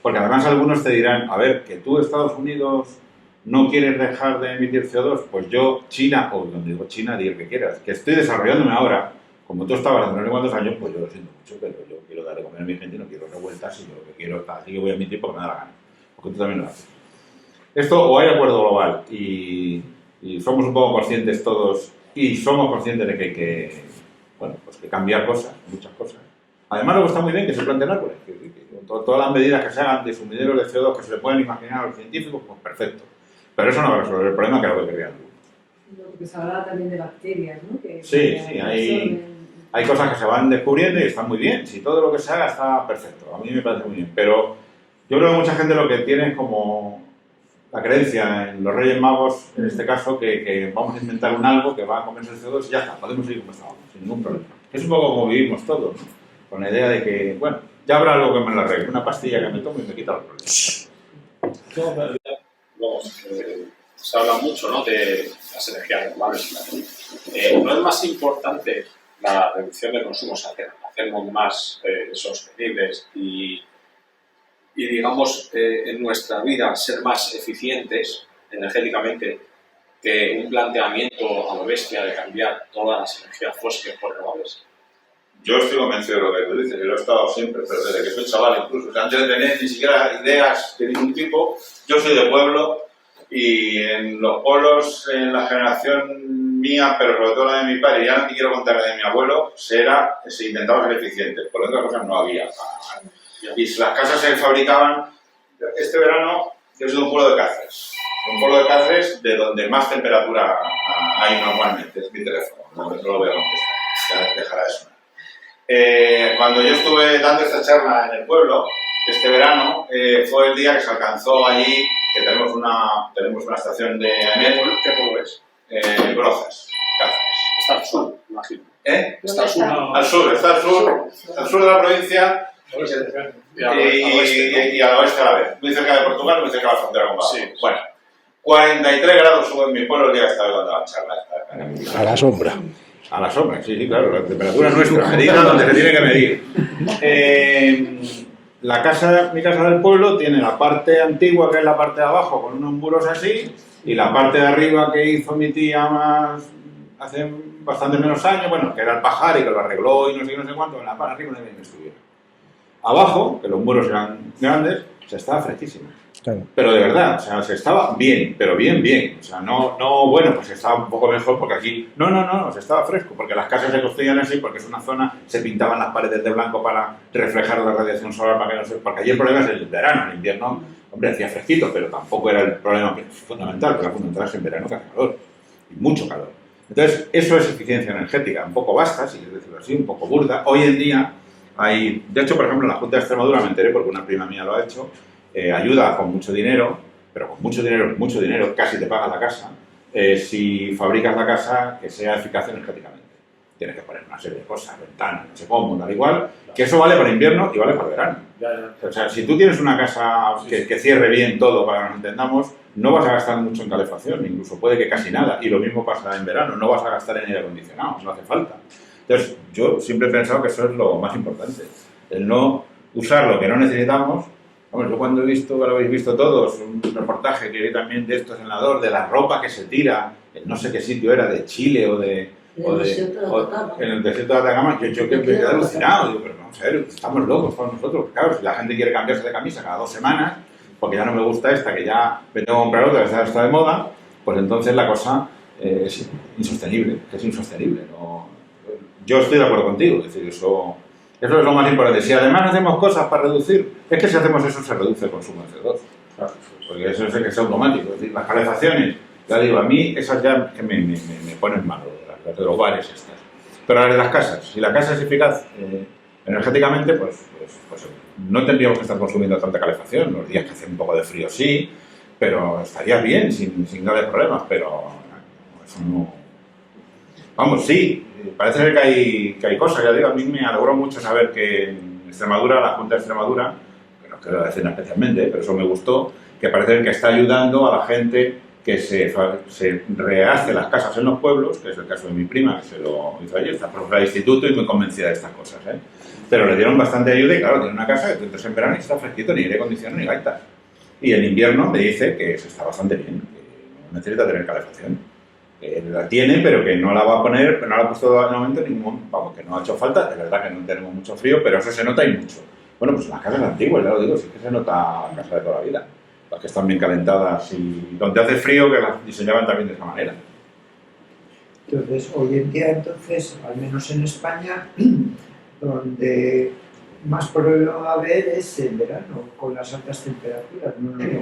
Porque además algunos te dirán, a ver, que tú, Estados Unidos, no quieres dejar de emitir CO2, pues yo, China, o donde digo China, di el que quieras, que estoy desarrollándome ahora, como tú estabas hace no sé cuántos años, pues yo lo siento mucho, pero yo quiero dar de comer a mi gente y no quiero revueltas, y yo lo que quiero es así que voy a emitir porque me da la gana. Porque tú también lo haces. Esto, o hay acuerdo global y somos un poco conscientes todos y somos conscientes de que hay que, bueno, pues que cambiar cosas, muchas cosas. Además, luego está muy bien que se planten árboles, que todas las medidas que se hagan de sumideros de CO2 que se le pueden imaginar a los científicos, pues perfecto. Pero eso no va a resolver el problema que es lo que querían. Porque se hablaba también de bacterias, ¿no? Sí, hay cosas que se van descubriendo y están muy bien. Si todo lo que se haga está perfecto, a mí me parece muy bien. Pero yo creo que mucha gente lo que tiene es como la creencia en los Reyes Magos, en este caso, que vamos a inventar un algo que va a comerse el CO2 y ya está, podemos seguir como estábamos, sin ningún problema. Es un poco como vivimos todos, ¿no? Con la idea de que, bueno, ya habrá algo que me lo arregle, una pastilla que me tomo y me quita los problemas. Se habla mucho, ¿no?, de las energías renovables. ¿No es más importante la reducción de consumos, hacernos más sostenibles y digamos, en nuestra vida ser más eficientes energéticamente que un planteamiento a lo bestia de cambiar todas las energías fósiles por renovables? Yo estoy convencido de lo que tú dices, y lo he estado siempre, pero desde que soy chaval incluso. O sea, antes de tener ni siquiera ideas de ningún tipo, yo soy de pueblo y en los pueblos, en la generación mía, pero sobre todo la de mi padre, y ya no te quiero contar la de mi abuelo, se intentaba ser eficiente, por otras cosas no había. Y las casas se fabricaban. Este verano yo soy de un pueblo de Cáceres. Un pueblo de Cáceres de donde más temperatura hay normalmente. Es mi teléfono, no lo voy a contestar, ya dejará de sonar. Cuando yo estuve dando esta charla en el pueblo, este verano, fue el día que se alcanzó allí, que tenemos una estación de AEMET. ¿Qué pueblo es? Grozas, Cáceres. Está al sur, imagino. Está al sur. Está Al sur de la provincia. Y al oeste a la vez. Muy cerca de Portugal, muy cerca de la frontera con Badajoz. Sí. Bueno, 43 grados sube en mi pueblo el día que estaba dando la charla. A la sombra. A la sombra, sí, claro, la temperatura nuestra, medida donde se tiene que medir. Mi casa del pueblo tiene la parte antigua, que es la parte de abajo, con unos muros así, y la parte de arriba que hizo mi tía hace bastante menos años, bueno, que era el pajar y que lo arregló y no sé qué, no sé cuánto, en la parte de arriba no había que estuviera. Abajo, que los muros eran grandes, se estaba fresquísimo. Claro. Pero de verdad, o sea, se estaba bien, pero bien. O sea, no, bueno, pues estaba un poco mejor porque aquí... No, se estaba fresco, porque las casas se construían así, porque es una zona, se pintaban las paredes de blanco para reflejar la radiación solar, para que no se... Porque allí el problema es el verano, en invierno, hombre, hacía fresquito, pero tampoco era el problema fundamental, porque la fundamental es en verano que hace calor, y mucho calor. Entonces, eso es eficiencia energética, un poco basta, si quieres decirlo así, un poco burda. Hoy en día hay... De hecho, por ejemplo, en la Junta de Extremadura me enteré, porque una prima mía lo ha hecho, ayuda con mucho dinero, pero con mucho dinero, casi te paga la casa, si fabricas la casa que sea eficaz energéticamente. Tienes que poner una serie de cosas, ventanas, no sé cómo, tal igual, que eso vale para invierno y vale para verano. O sea, si tú tienes una casa que cierre bien todo para que nos entendamos, no vas a gastar mucho en calefacción, incluso puede que casi nada, y lo mismo pasa en verano, no vas a gastar en aire acondicionado, no hace falta. Entonces, yo siempre he pensado que eso es lo más importante, el no usar lo que no necesitamos. Bueno, yo cuando he visto, que lo habéis visto todos, un reportaje que vi también de estos senadores, de la ropa que se tira, en no sé qué sitio era, de Chile o en el desierto de Atacama, yo que me quedé alucinado. Digo, pero vamos a ver, estamos locos todos nosotros. Claro, si la gente quiere cambiarse de camisa cada 2 semanas, porque ya no me gusta esta, que ya me tengo que comprar otra, que está de moda, pues entonces la cosa es insostenible, es insostenible. ¿No? Yo estoy de acuerdo contigo, es decir, eso es lo más importante. Si además hacemos cosas para reducir, es que si hacemos eso se reduce el consumo de CO2. Porque eso es automático. Es decir, las calefacciones, ya digo, a mí esas ya que me ponen malo, las de los bares estas. Pero las de las casas, si la casa es eficaz energéticamente, pues no tendríamos que estar consumiendo tanta calefacción. Los días que hace un poco de frío sí, pero estaría bien, sin grandes problemas, pero eso no... Vamos, sí, parece ser que hay cosas, ya digo, a mí me alegró mucho saber que en Extremadura, la Junta de Extremadura, que no quiero decir especialmente, pero eso me gustó, que parece que está ayudando a la gente que se rehace las casas en los pueblos, que es el caso de mi prima, que se lo hizo ayer, está profesora de instituto y muy convencida de estas cosas, ¿eh? Pero le dieron bastante ayuda y claro, tiene una casa que tú entras en verano y está fresquito, ni aire acondicionado ni gaitas. Y en invierno me dice que se está bastante bien, que no necesita tener calefacción. Que la tiene, pero que no la va a poner, no la ha puesto de momento ningún, vamos, que no ha hecho falta, de verdad que no tenemos mucho frío, pero eso se nota y mucho. Bueno, pues en las casas antiguas, ya lo digo, sí que se nota la casa de toda la vida. Las que están bien calentadas y donde hace frío, que las diseñaban también de esa manera. Entonces, hoy en día, entonces, al menos en España, donde más problema va a haber es en verano, con las altas temperaturas,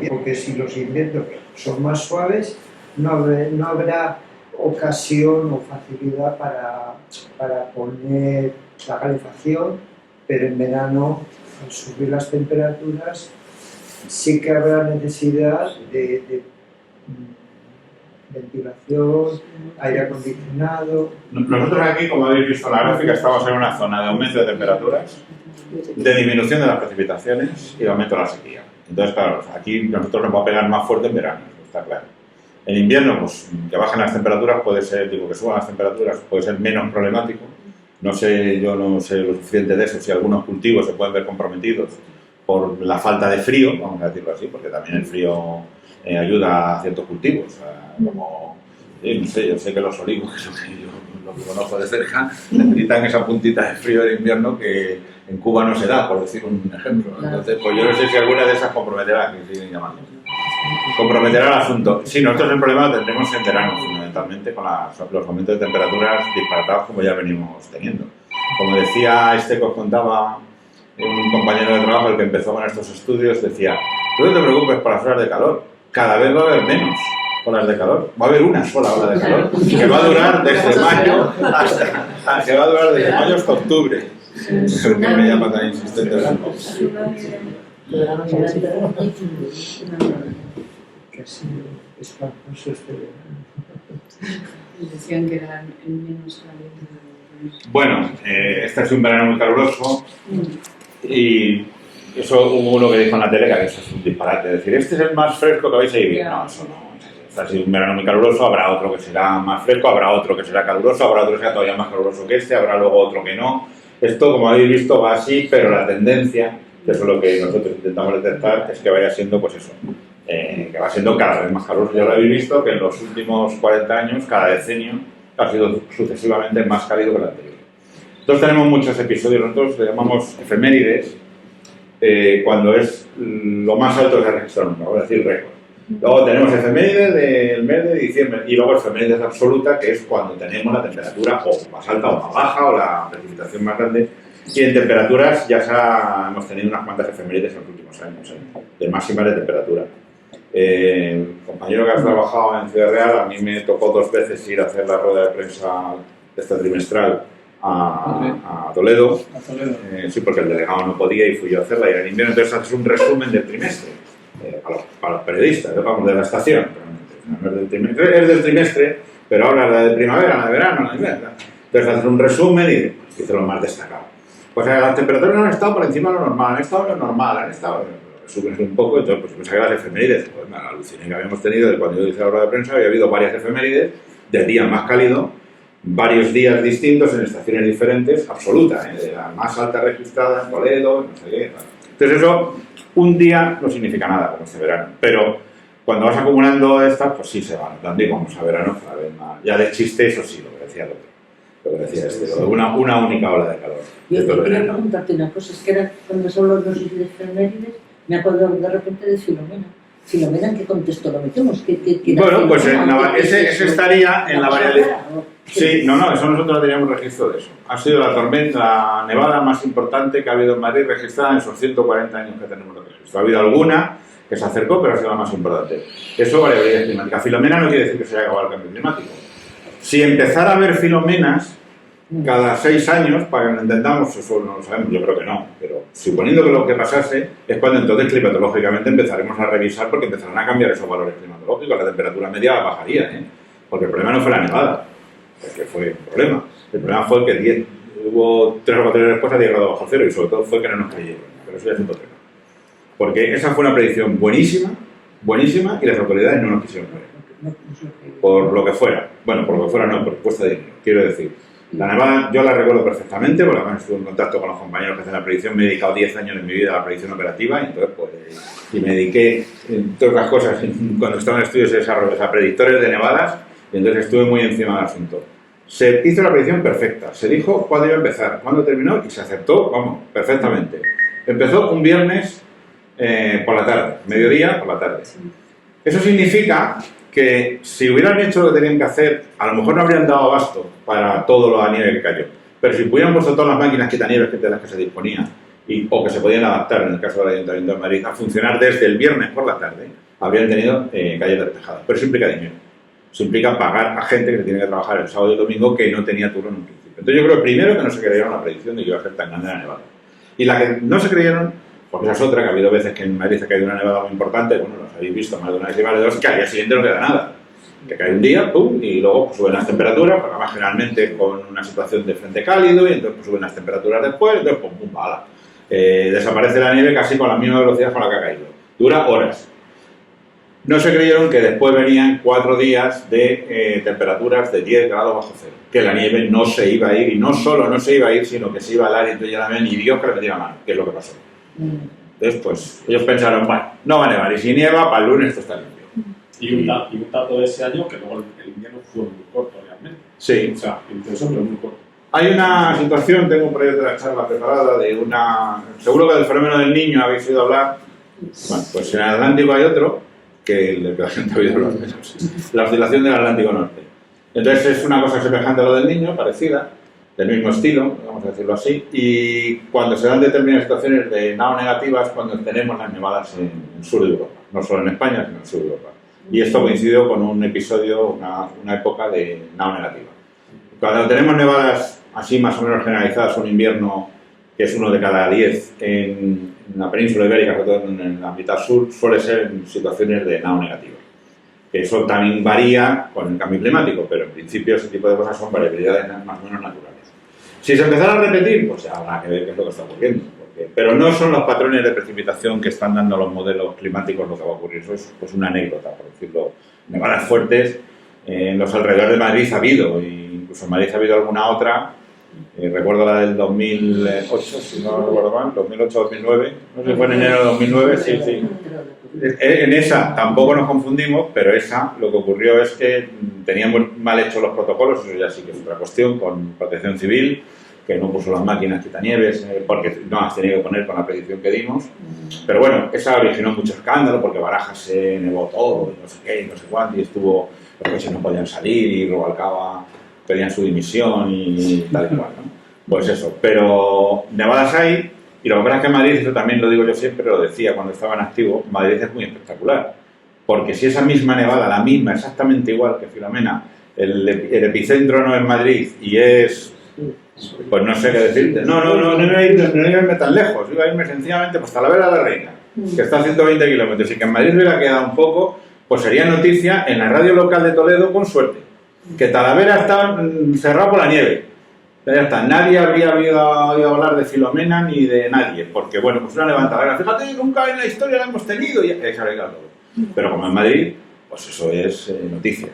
porque si los inviernos son más suaves, no habrá ocasión o facilidad para poner la calefacción, pero en verano, al subir las temperaturas, sí que habrá necesidad de ventilación, aire acondicionado. Nosotros aquí, como habéis visto en la gráfica, estamos en una zona de aumento de temperaturas, de disminución de las precipitaciones y de aumento de la sequía. Entonces, claro, aquí nosotros nos va a pegar más fuerte en verano, está claro. En invierno, pues que bajen las temperaturas puede ser, digo, que suban las temperaturas puede ser menos problemático. No sé, yo no sé lo suficiente de eso, si algunos cultivos se pueden ver comprometidos por la falta de frío, vamos a decirlo así, porque también el frío ayuda a ciertos cultivos, como, no sé, yo sé que los olivos, que es lo que yo lo que conozco de cerca, necesitan esa puntita de frío de invierno que en Cuba no se da, por decir un ejemplo. Entonces, pues yo no sé si alguna de esas comprometerá, que siguen llamando. Comprometerá el asunto. Sí, nosotros el problema lo tendremos en verano, fundamentalmente, con los aumentos de temperaturas disparatados como ya venimos teniendo. Como decía que os contaba un compañero de trabajo, el que empezó con estos estudios, decía, no te preocupes por las horas de calor, cada vez va a haber menos olas de calor, va a haber una sola ola de calor, que va a durar desde mayo hasta octubre. Creo que me llama tan insistente. Casi espantoso este verano. Decían que era el menos caliente. Bueno, este es un verano muy caluroso y eso hubo uno que dijo en la tele que eso es un disparate. Es decir, este es el más fresco que vais a vivir. No, eso no. Este ha sido un verano muy caluroso, habrá otro que será más fresco, habrá otro que será caluroso, habrá otro que será todavía más caluroso que este, habrá luego otro que no. Esto, como habéis visto, va así, pero la tendencia, que eso es lo que nosotros intentamos detectar, es que vaya siendo, pues eso, que va siendo cada vez más caluroso. Ya lo habéis visto que en los últimos 40 años, cada decenio, ha sido sucesivamente más cálido que el anterior. Entonces tenemos muchos episodios, nosotros le llamamos efemérides, cuando es lo más alto que se ha registrado nunca, vamos a decir récord. Luego tenemos efemérides del mes de diciembre y luego efemérides absoluta, que es cuando tenemos la temperatura o más alta o más baja o la precipitación más grande. Y en temperaturas ya hemos tenido unas cuantas efemérides en los últimos años, de máximas de temperatura. Compañero que has trabajado en Ciudad Real, a mí me tocó 2 veces ir a hacer la rueda de prensa de esta trimestral a Toledo. Sí, porque el delegado no podía y fui yo a hacerla. Y en invierno entonces haces un resumen del trimestre para los periodistas, vamos, de la estación. No es del trimestre, pero ahora la de primavera, la de verano, la de invierno. Entonces haces un resumen y dice lo más destacado. Pues las temperaturas han estado por encima de lo normal, han estado lo normal, han estado... Subes un poco, entonces pues pensaba que las efemérides, pues me aluciné que habíamos tenido, cuando yo hice la rueda de prensa, había habido varias efemérides del día más cálido, varios días distintos en estaciones diferentes, absoluta, de la más alta registrada en Toledo, no sé qué. Entonces eso, un día no significa nada como este verano, pero cuando vas acumulando estas, pues sí se van notando y vamos a verano cada vez más. Ya de chiste, eso sí, lo que decía el otro. Lo que decía una única ola de calor. Yo quería preguntarte una cosa, es que era cuando son los dos efemérides, me acuerdo de repente de Filomena. Filomena, ¿en qué contexto lo metemos? Bueno, pues ese estaría en la variabilidad. Sí, no, eso nosotros no teníamos registro de eso. Ha sido la tormenta, la nevada más importante que ha habido en Madrid registrada en esos 140 años que tenemos de registro. Ha habido alguna que se acercó, pero ha sido la más importante. Eso, variabilidad climática. Filomena no quiere decir que se haya acabado el cambio climático. Si empezara a haber filomenas cada 6 años, para que lo entendamos, eso no lo sabemos, yo creo que no, pero suponiendo que lo que pasase es cuando entonces climatológicamente empezaremos a revisar, porque empezarán a cambiar esos valores climatológicos, la temperatura media bajaría, porque el problema no fue la nevada, porque fue un problema. El problema fue que hubo 3 o 4 días después a 10 grados bajo cero, y sobre todo fue que no nos creyeron, pero eso ya es otro tema. Porque esa fue una predicción buenísima, y las autoridades no nos quisieron creer. Por lo que fuera. Bueno, por lo que fuera no, por cuesta de dinero, quiero decir. La nevada yo la recuerdo perfectamente, porque además estuve en contacto con los compañeros que hacen la predicción. Me he dedicado 10 años de mi vida a la predicción operativa, y entonces y me dediqué, entre otras cosas, cuando estaba en estudios de desarrollo, a predictores de nevadas, y entonces estuve muy encima del asunto. Se hizo la predicción perfecta, se dijo cuándo iba a empezar, cuándo terminó, y se acertó, vamos, perfectamente. Empezó un viernes por la tarde, mediodía por la tarde. Eso significa que si hubieran hecho lo que tenían que hacer, a lo mejor no habrían dado abasto para todo la nieve que cayó. Pero si hubieran puesto todas las máquinas quitanieves de las que se disponía, o que se podían adaptar, en el caso del Ayuntamiento de Madrid, a funcionar desde el viernes por la tarde, habrían tenido calles despejadas. Pero eso implica dinero. Eso implica pagar a gente que tiene que trabajar el sábado y el domingo, que no tenía turno en un principio. Entonces yo creo primero que no se creyeron la predicción de que iba a ser tan grande la nevada. Y la que no se creyeron, porque esa es otra, que ha habido veces que en Madrid ha caído una nevada muy importante, bueno, los habéis visto más de una vez y más de dos, que al día siguiente no queda nada. Que cae un día, pum, y luego pues, suben las temperaturas, porque además generalmente con una situación de frente cálido, y entonces pues, suben las temperaturas después, entonces pum, pum, ala. Desaparece la nieve casi con la misma velocidad con la que ha caído. Dura horas. No se creyeron que después venían 4 días de temperaturas de 10 grados bajo cero. Que la nieve no se iba a ir, y no solo no se iba a ir, sino que se iba a helar, y entonces ya la ven, y Dios que le metiera mano, que es lo que pasó. Entonces, pues, ellos pensaron, bueno, no va a nevar, y si nieva, para el lunes esto está limpio. Y un dato de ese año, que luego el invierno fue muy corto realmente. Sí. O sea, intenso, pero muy corto. Hay una situación, tengo por ahí otra charla preparada, de una... Seguro que del fenómeno del Niño habéis oído hablar. Bueno, pues en el Atlántico hay otro, que la gente ha oído hablar de eso, la oscilación del Atlántico Norte. Entonces es una cosa semejante a lo del Niño, parecida, del mismo estilo, vamos a decirlo así, y cuando se dan determinadas situaciones de nao negativas, cuando tenemos las nevadas en el sur de Europa, no solo en España, sino en el sur de Europa. Y esto coincidió con un episodio, una época de nao negativa. Cuando tenemos nevadas así más o menos generalizadas, un invierno que es 1 de cada 10 en la península ibérica, sobre todo en la mitad sur, suele ser en situaciones de nao negativa. Eso también varía con el cambio climático, pero en principio ese tipo de cosas son variabilidades más o menos naturales. Si se empezara a repetir, pues habrá que ver qué es lo que está ocurriendo. Pero no son los patrones de precipitación que están dando los modelos climáticos lo que va a ocurrir. Eso es pues, una anécdota, por decirlo. Nevadas fuertes en los alrededores de Madrid ha habido, e incluso en Madrid ha habido alguna otra. Recuerdo la del 2008, si no recuerdo mal, 2008-2009. No sé si fue en enero de 2009, sí. En esa tampoco nos confundimos, pero esa lo que ocurrió es que teníamos mal hechos los protocolos, eso ya sí que es otra cuestión, con Protección Civil, que no puso las máquinas quitanieves, porque no las tenía que poner con la predicción que dimos. Pero bueno, esa originó mucho escándalo, porque Barajas se nevó todo, y no sé qué, y no sé cuánto, y estuvo, los coches no podían salir, y Rubalcaba pedían su dimisión, y tal y cual, ¿no? Pues eso, pero nevadas hay, y lo que pasa es que Madrid, eso también lo digo yo siempre, lo decía cuando estaba en activo, Madrid es muy espectacular. Porque si esa misma nevada, la misma, exactamente igual que Filomena, el epicentro no es Madrid, y es... Pues no sé qué decirte. No iba a irme tan lejos. Iba a irme sencillamente pues Talavera de la Reina, que está a 120 kilómetros. Y que en Madrid hubiera quedado un poco, pues sería noticia en la radio local de Toledo con suerte. Que Talavera está cerrado por la nieve. Ya está. Nadie habría oído hablar de Filomena ni de nadie. Porque, bueno, pues una levantadera. Fíjate, nunca en la historia la hemos tenido. Y se arregla todo. Pero como en Madrid, pues eso es noticia.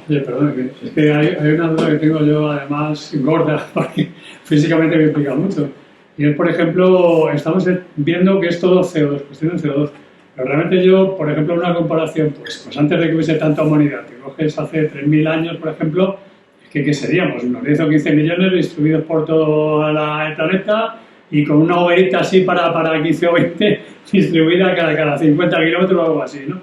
Oye, perdón, es que hay una duda que tengo yo, además, gorda, porque físicamente me implica mucho. Y es, por ejemplo, estamos viendo que es todo CO2, cuestión de CO2. Pero realmente yo, por ejemplo, una comparación, pues antes de que hubiese tanta humanidad, que coges hace 3.000 años, por ejemplo, es que ¿qué seríamos? Unos 10 o 15 millones distribuidos por todo el planeta y con una hoguerita así para 15 o 20 distribuida cada 50 kilómetros o algo así, ¿no?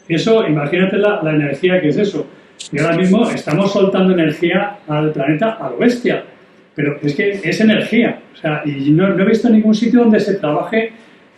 Eso, imagínate la energía que es eso. Y ahora mismo estamos soltando energía al planeta a lo bestia, pero es que es energía, o sea, y no he visto ningún sitio donde se trabaje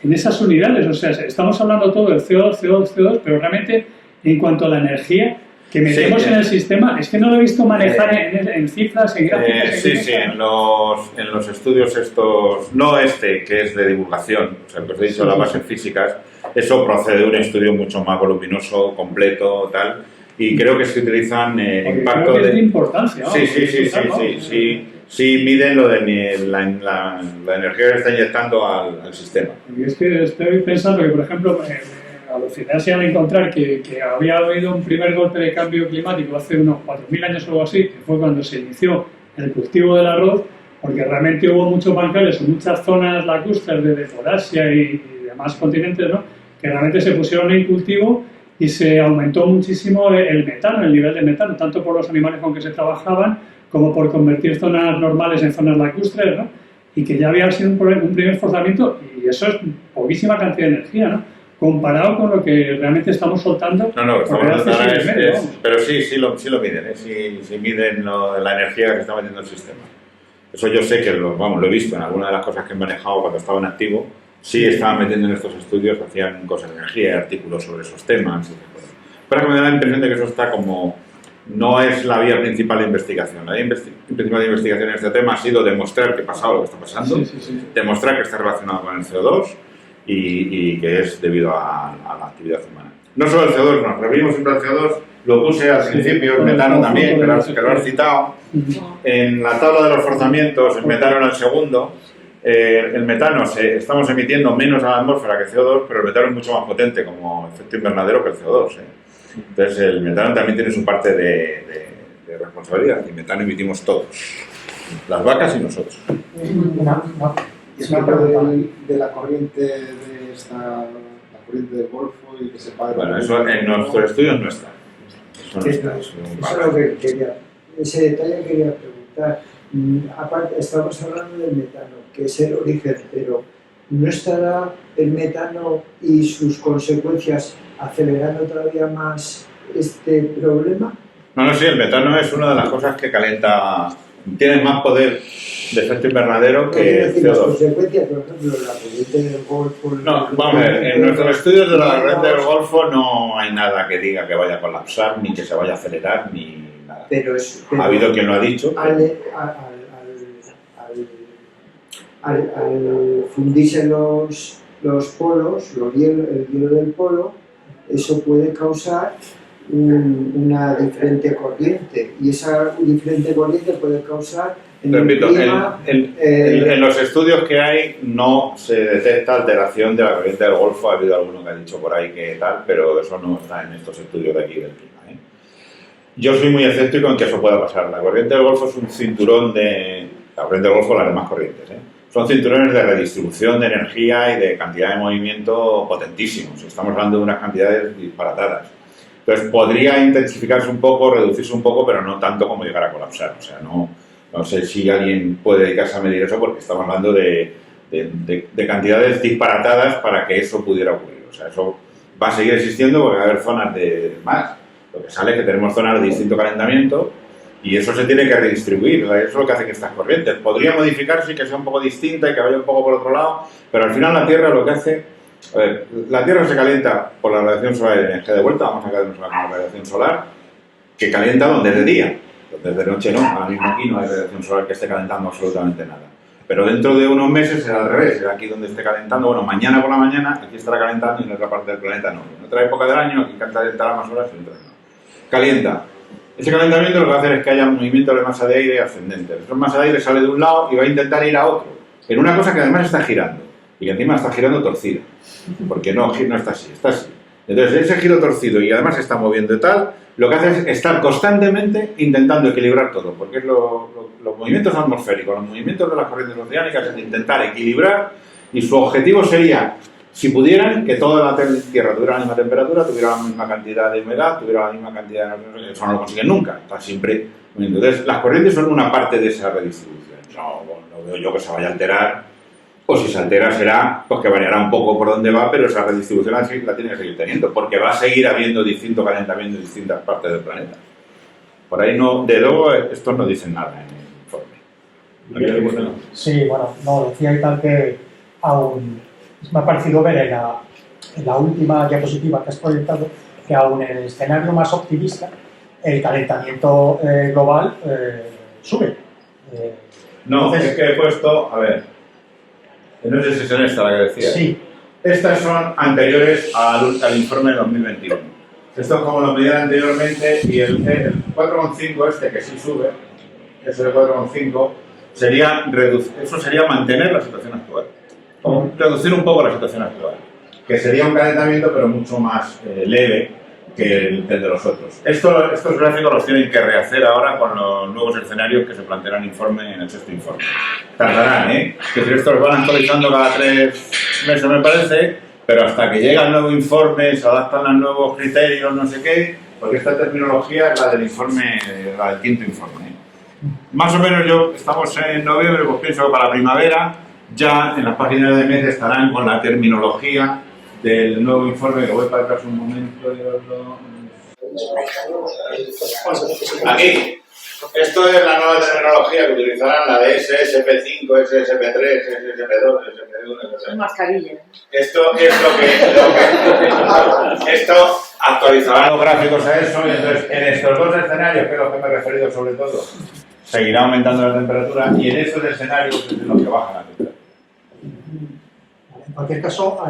en esas unidades. O sea, estamos hablando todo del CO2, CO2, CO2, pero realmente en cuanto a la energía que metemos en el sistema, es que no lo he visto manejar en cifras, en gráficas. Sí, en los estudios estos, no que es de divulgación, o sea, que os he dicho las bases físicas, eso procede de un estudio mucho más voluminoso, completo, tal, y creo que se utilizan impactos creo que es de importancia. Sí, miden lo de la energía que está inyectando al sistema. Y es que estoy pensando que, por ejemplo, alucinarse al encontrar que había habido un primer golpe de cambio climático hace unos 4.000 años o algo así, que fue cuando se inició el cultivo del arroz, porque realmente hubo muchos banqueros en muchas zonas lacustres por Asia y demás continentes, ¿no?, que realmente se pusieron en cultivo y se aumentó muchísimo el metano, el nivel de metano, tanto por los animales con que se trabajaban como por convertir zonas normales en zonas lacustres, ¿no?, y que ya había sido un primer forzamiento, y eso es poquísima cantidad de energía, ¿no?, comparado con lo que realmente estamos soltando. No, estamos pero sí lo miden, sí miden la energía que se está metiendo el sistema. Eso yo sé que lo he visto en algunas de las cosas que he manejado cuando estaba en activo, sí estaban metiendo en estos estudios, hacían cosas de energía, artículos sobre esos temas. Pero que me da la impresión de que eso está como, no es la vía principal de investigación. La vía principal de investigación en este tema ha sido demostrar que ha pasado lo que está pasando, demostrar que está relacionado con el CO2, y que es debido a la actividad humana. No solo el CO2, nos referimos siempre al CO2, lo puse al principio, el metano también, que lo has citado. En la tabla de los forzamientos, el metano era el segundo. El metano, estamos emitiendo menos a la atmósfera que CO2, pero el metano es mucho más potente como efecto invernadero que el CO2. Entonces el metano también tiene su parte de responsabilidad, y metano emitimos todos, las vacas y nosotros. Es una pregunta de la corriente la corriente del Golfo y que se paga. Bueno, eso en nuestros estudios no está. Eso es lo que quería. Ese detalle quería preguntar. Aparte, estamos hablando del metano, que es el origen, pero ¿no estará el metano y sus consecuencias acelerando todavía más este problema? No, sí, el metano es una de las cosas que calienta, tiene más poder de efecto invernadero que el CO2. Las consecuencias, por ejemplo, la corriente del Golfo... No, vamos a ver, en nuestros estudios de la corriente del Golfo no hay nada que diga que vaya a colapsar, ni que se vaya a acelerar, ni nada. Pero ha habido quien lo ha dicho. Al fundirse los polos, el hielo del polo, eso puede causar una diferente corriente, y esa diferente corriente puede causar repito, en los estudios que hay no se detecta alteración de la corriente del Golfo. Ha habido alguno que ha dicho por ahí que tal, pero eso no está en estos estudios de aquí del clima. Yo soy muy escéptico en que eso pueda pasar. La corriente del Golfo es un cinturón la corriente del Golfo, las demás corrientes, son cinturones de redistribución de energía y de cantidad de movimiento potentísimos. Estamos hablando de unas cantidades disparatadas. Entonces podría intensificarse un poco, reducirse un poco, pero no tanto como llegar a colapsar. O sea, no sé si alguien puede dedicarse a medir eso, porque estamos hablando de cantidades disparatadas para que eso pudiera ocurrir. O sea, eso va a seguir existiendo porque va a haber zonas de más. Lo que sale es que tenemos zonas de distinto calentamiento y eso se tiene que redistribuir. Eso es lo que hace que estas corrientes podría modificarse y que sea un poco distinta y que vaya un poco por otro lado, pero al final la Tierra lo que hace... A ver, la Tierra se calienta por la radiación solar y de energía de vuelta. Vamos a quedarnos con la radiación solar, que calienta donde es de día. Desde noche no, ahora mismo aquí no hay radiación solar que esté calentando absolutamente nada. Pero dentro de unos meses será al revés, será aquí donde esté calentando. Bueno, mañana por la mañana aquí estará calentando y en otra parte del planeta no. En otra época del año aquí calentará más horas y en otra no. Calienta. Ese calentamiento lo que va a hacer es que haya un movimiento de masa de aire ascendente. Esa masa de aire sale de un lado y va a intentar ir a otro, en una cosa que además está girando, y que encima está girando torcida, porque no está así, está así. Entonces ese giro torcido y además se está moviendo y tal, lo que hace es estar constantemente intentando equilibrar todo, porque los movimientos atmosféricos, los movimientos de las corrientes oceánicas es intentar equilibrar, y su objetivo sería, si pudieran, que toda la Tierra tuviera la misma temperatura, tuviera la misma cantidad de humedad, tuviera la misma cantidad de... Eso no lo consiguen nunca, está siempre... Entonces las corrientes son una parte de esa redistribución. No veo yo que se vaya a alterar, o si se altera será, pues que variará un poco por dónde va, pero esa redistribución la tiene que seguir teniendo, porque va a seguir habiendo distinto calentamiento en distintas partes del planeta. Por ahí no, de luego, estos no dicen nada en el informe. Sí, bueno, no, decía y tal que aún Me ha parecido ver en la última diapositiva que has proyectado que aún en el escenario más optimista el calentamiento global sube. No, entonces, es que he puesto, a ver, no sé si son esta la que decía. Sí. Estas son anteriores al informe de 2021. Esto es como lo medían anteriormente y el 4,5 este que sí sube, ese de 4,5, sería eso sería mantener la situación actual. O reducir un poco la situación actual. Que sería un calentamiento pero mucho más leve que el de los otros. Estos gráficos los tienen que rehacer ahora con los nuevos escenarios que se plantearán informe en el sexto informe. Tardarán, ¿eh? Que si estos van actualizando cada 3 meses me parece, pero hasta que llega el nuevo informe, se adaptan los nuevos criterios, no sé qué, porque esta terminología es la del informe, la del quinto informe. Más o menos estamos en noviembre, pues pienso que para la primavera ya en las páginas de MED estarán con la terminología del nuevo informe, que voy para atrás un momento. Aquí. Esto es la nueva terminología que utilizarán, la de SSP5, SSP3, SSP2, SSP1. Es mascarilla. Esto es esto actualizará los gráficos a eso, y entonces en estos dos escenarios, que es lo que me he referido sobre todo, seguirá aumentando la temperatura y en estos escenarios es en los que baja la temperatura. En cualquier caso,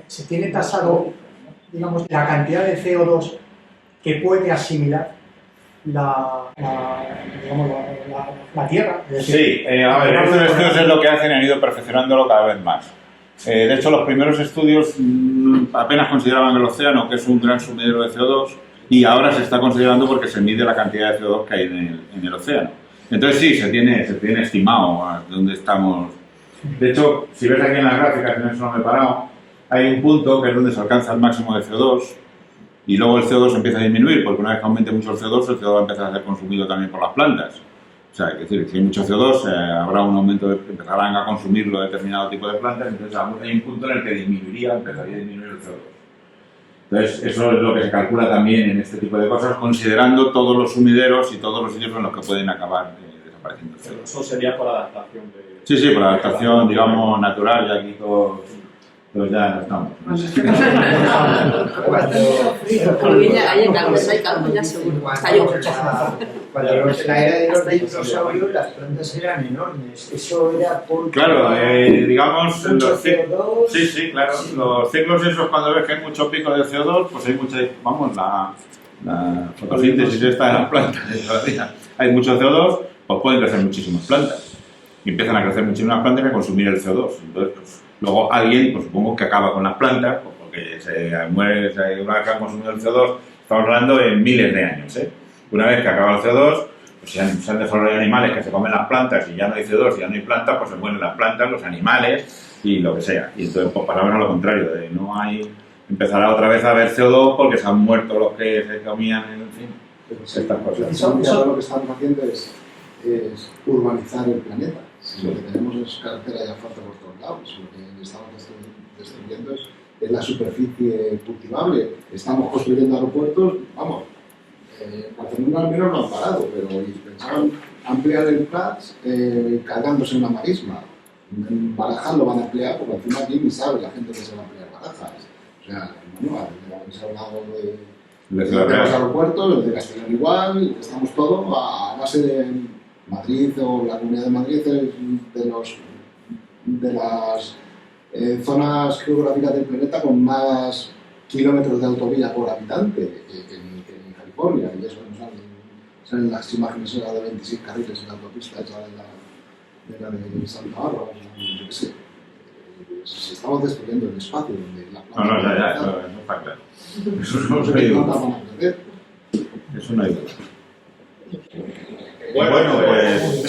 se tiene tasado, digamos, la cantidad de CO2 que puede asimilar la Tierra. Es decir, Sí, a ver, estos estudios es lo que hacen y han ido perfeccionándolo cada vez más. De hecho, los primeros estudios apenas consideraban el océano, que es un gran sumidero de CO2, y ahora se está considerando porque se mide la cantidad de CO2 que hay en el océano. Entonces sí, se tiene estimado a dónde estamos. De hecho, si ves aquí en las gráficas, en eso no me he parado, hay un punto que es donde se alcanza el máximo de CO2 y luego el CO2 empieza a disminuir porque una vez que aumente mucho el CO2 va a empezar a ser consumido también por las plantas. O sea, es decir, si hay mucho CO2 habrá un aumento, empezarán a consumirlo determinado tipo de plantas, entonces hay un punto en el que empezaría a disminuir el CO2. Entonces, eso es lo que se calcula también en este tipo de cosas, considerando todos los sumideros y todos los sitios en los que pueden acabar desapareciendo el CO2. Eso sería por adaptación de... Sí, por adaptación, digamos, natural, y aquí todos ya no estamos. Cuando en la era de los dinosaurios las plantas eran enormes, eso era porque... Claro, digamos... mucho CO2... Sí, claro, los ciclos esos cuando ves que hay mucho pico de CO2, pues hay mucha, la fotosíntesis esta de las plantas, hay mucho CO2, pues pueden crecer muchísimas plantas. Y empiezan a crecer muchísimas plantas y a consumir el CO2. Entonces, pues, luego alguien, pues supongo que acaba con las plantas, pues, porque se muere, una vez que han consumido el CO2, estamos hablando de miles de años, ¿eh? Una vez que acaba el CO2, pues se han desarrollado animales que se comen las plantas y ya no hay CO2 y ya no hay plantas, pues se mueren las plantas, los animales y lo que sea. Y entonces, pues para ver a lo contrario, de no hay... Empezará otra vez a haber CO2 porque se han muerto los que se comían, en fin, estas cosas. Eso lo que estamos haciendo es urbanizar el planeta. Lo que tenemos es carretera y asfalto por todos lados. Lo que estamos destruyendo es la superficie cultivable. Estamos construyendo aeropuertos, vamos, Barcelona al menos no han parado, pero pensaban ampliar el Prats cargándose una marisma. Barajas lo van a ampliar porque encima aquí ni sabe la gente que se va a ampliar Barajas. O sea, bueno, hemos hablado de los aeropuertos, de Castellón igual, estamos todos a base de Madrid o la Comunidad de Madrid es de las zonas geográficas del planeta con más kilómetros de autovía por habitante que en California, y eso salen las imágenes de 26 carriles en la autopista hecha de la de Santa Bárbara, yo qué sé. Estamos destruyendo el espacio donde la planta... No está claro. Eso no se ha ido. Eso no ha ido. Bueno, pues...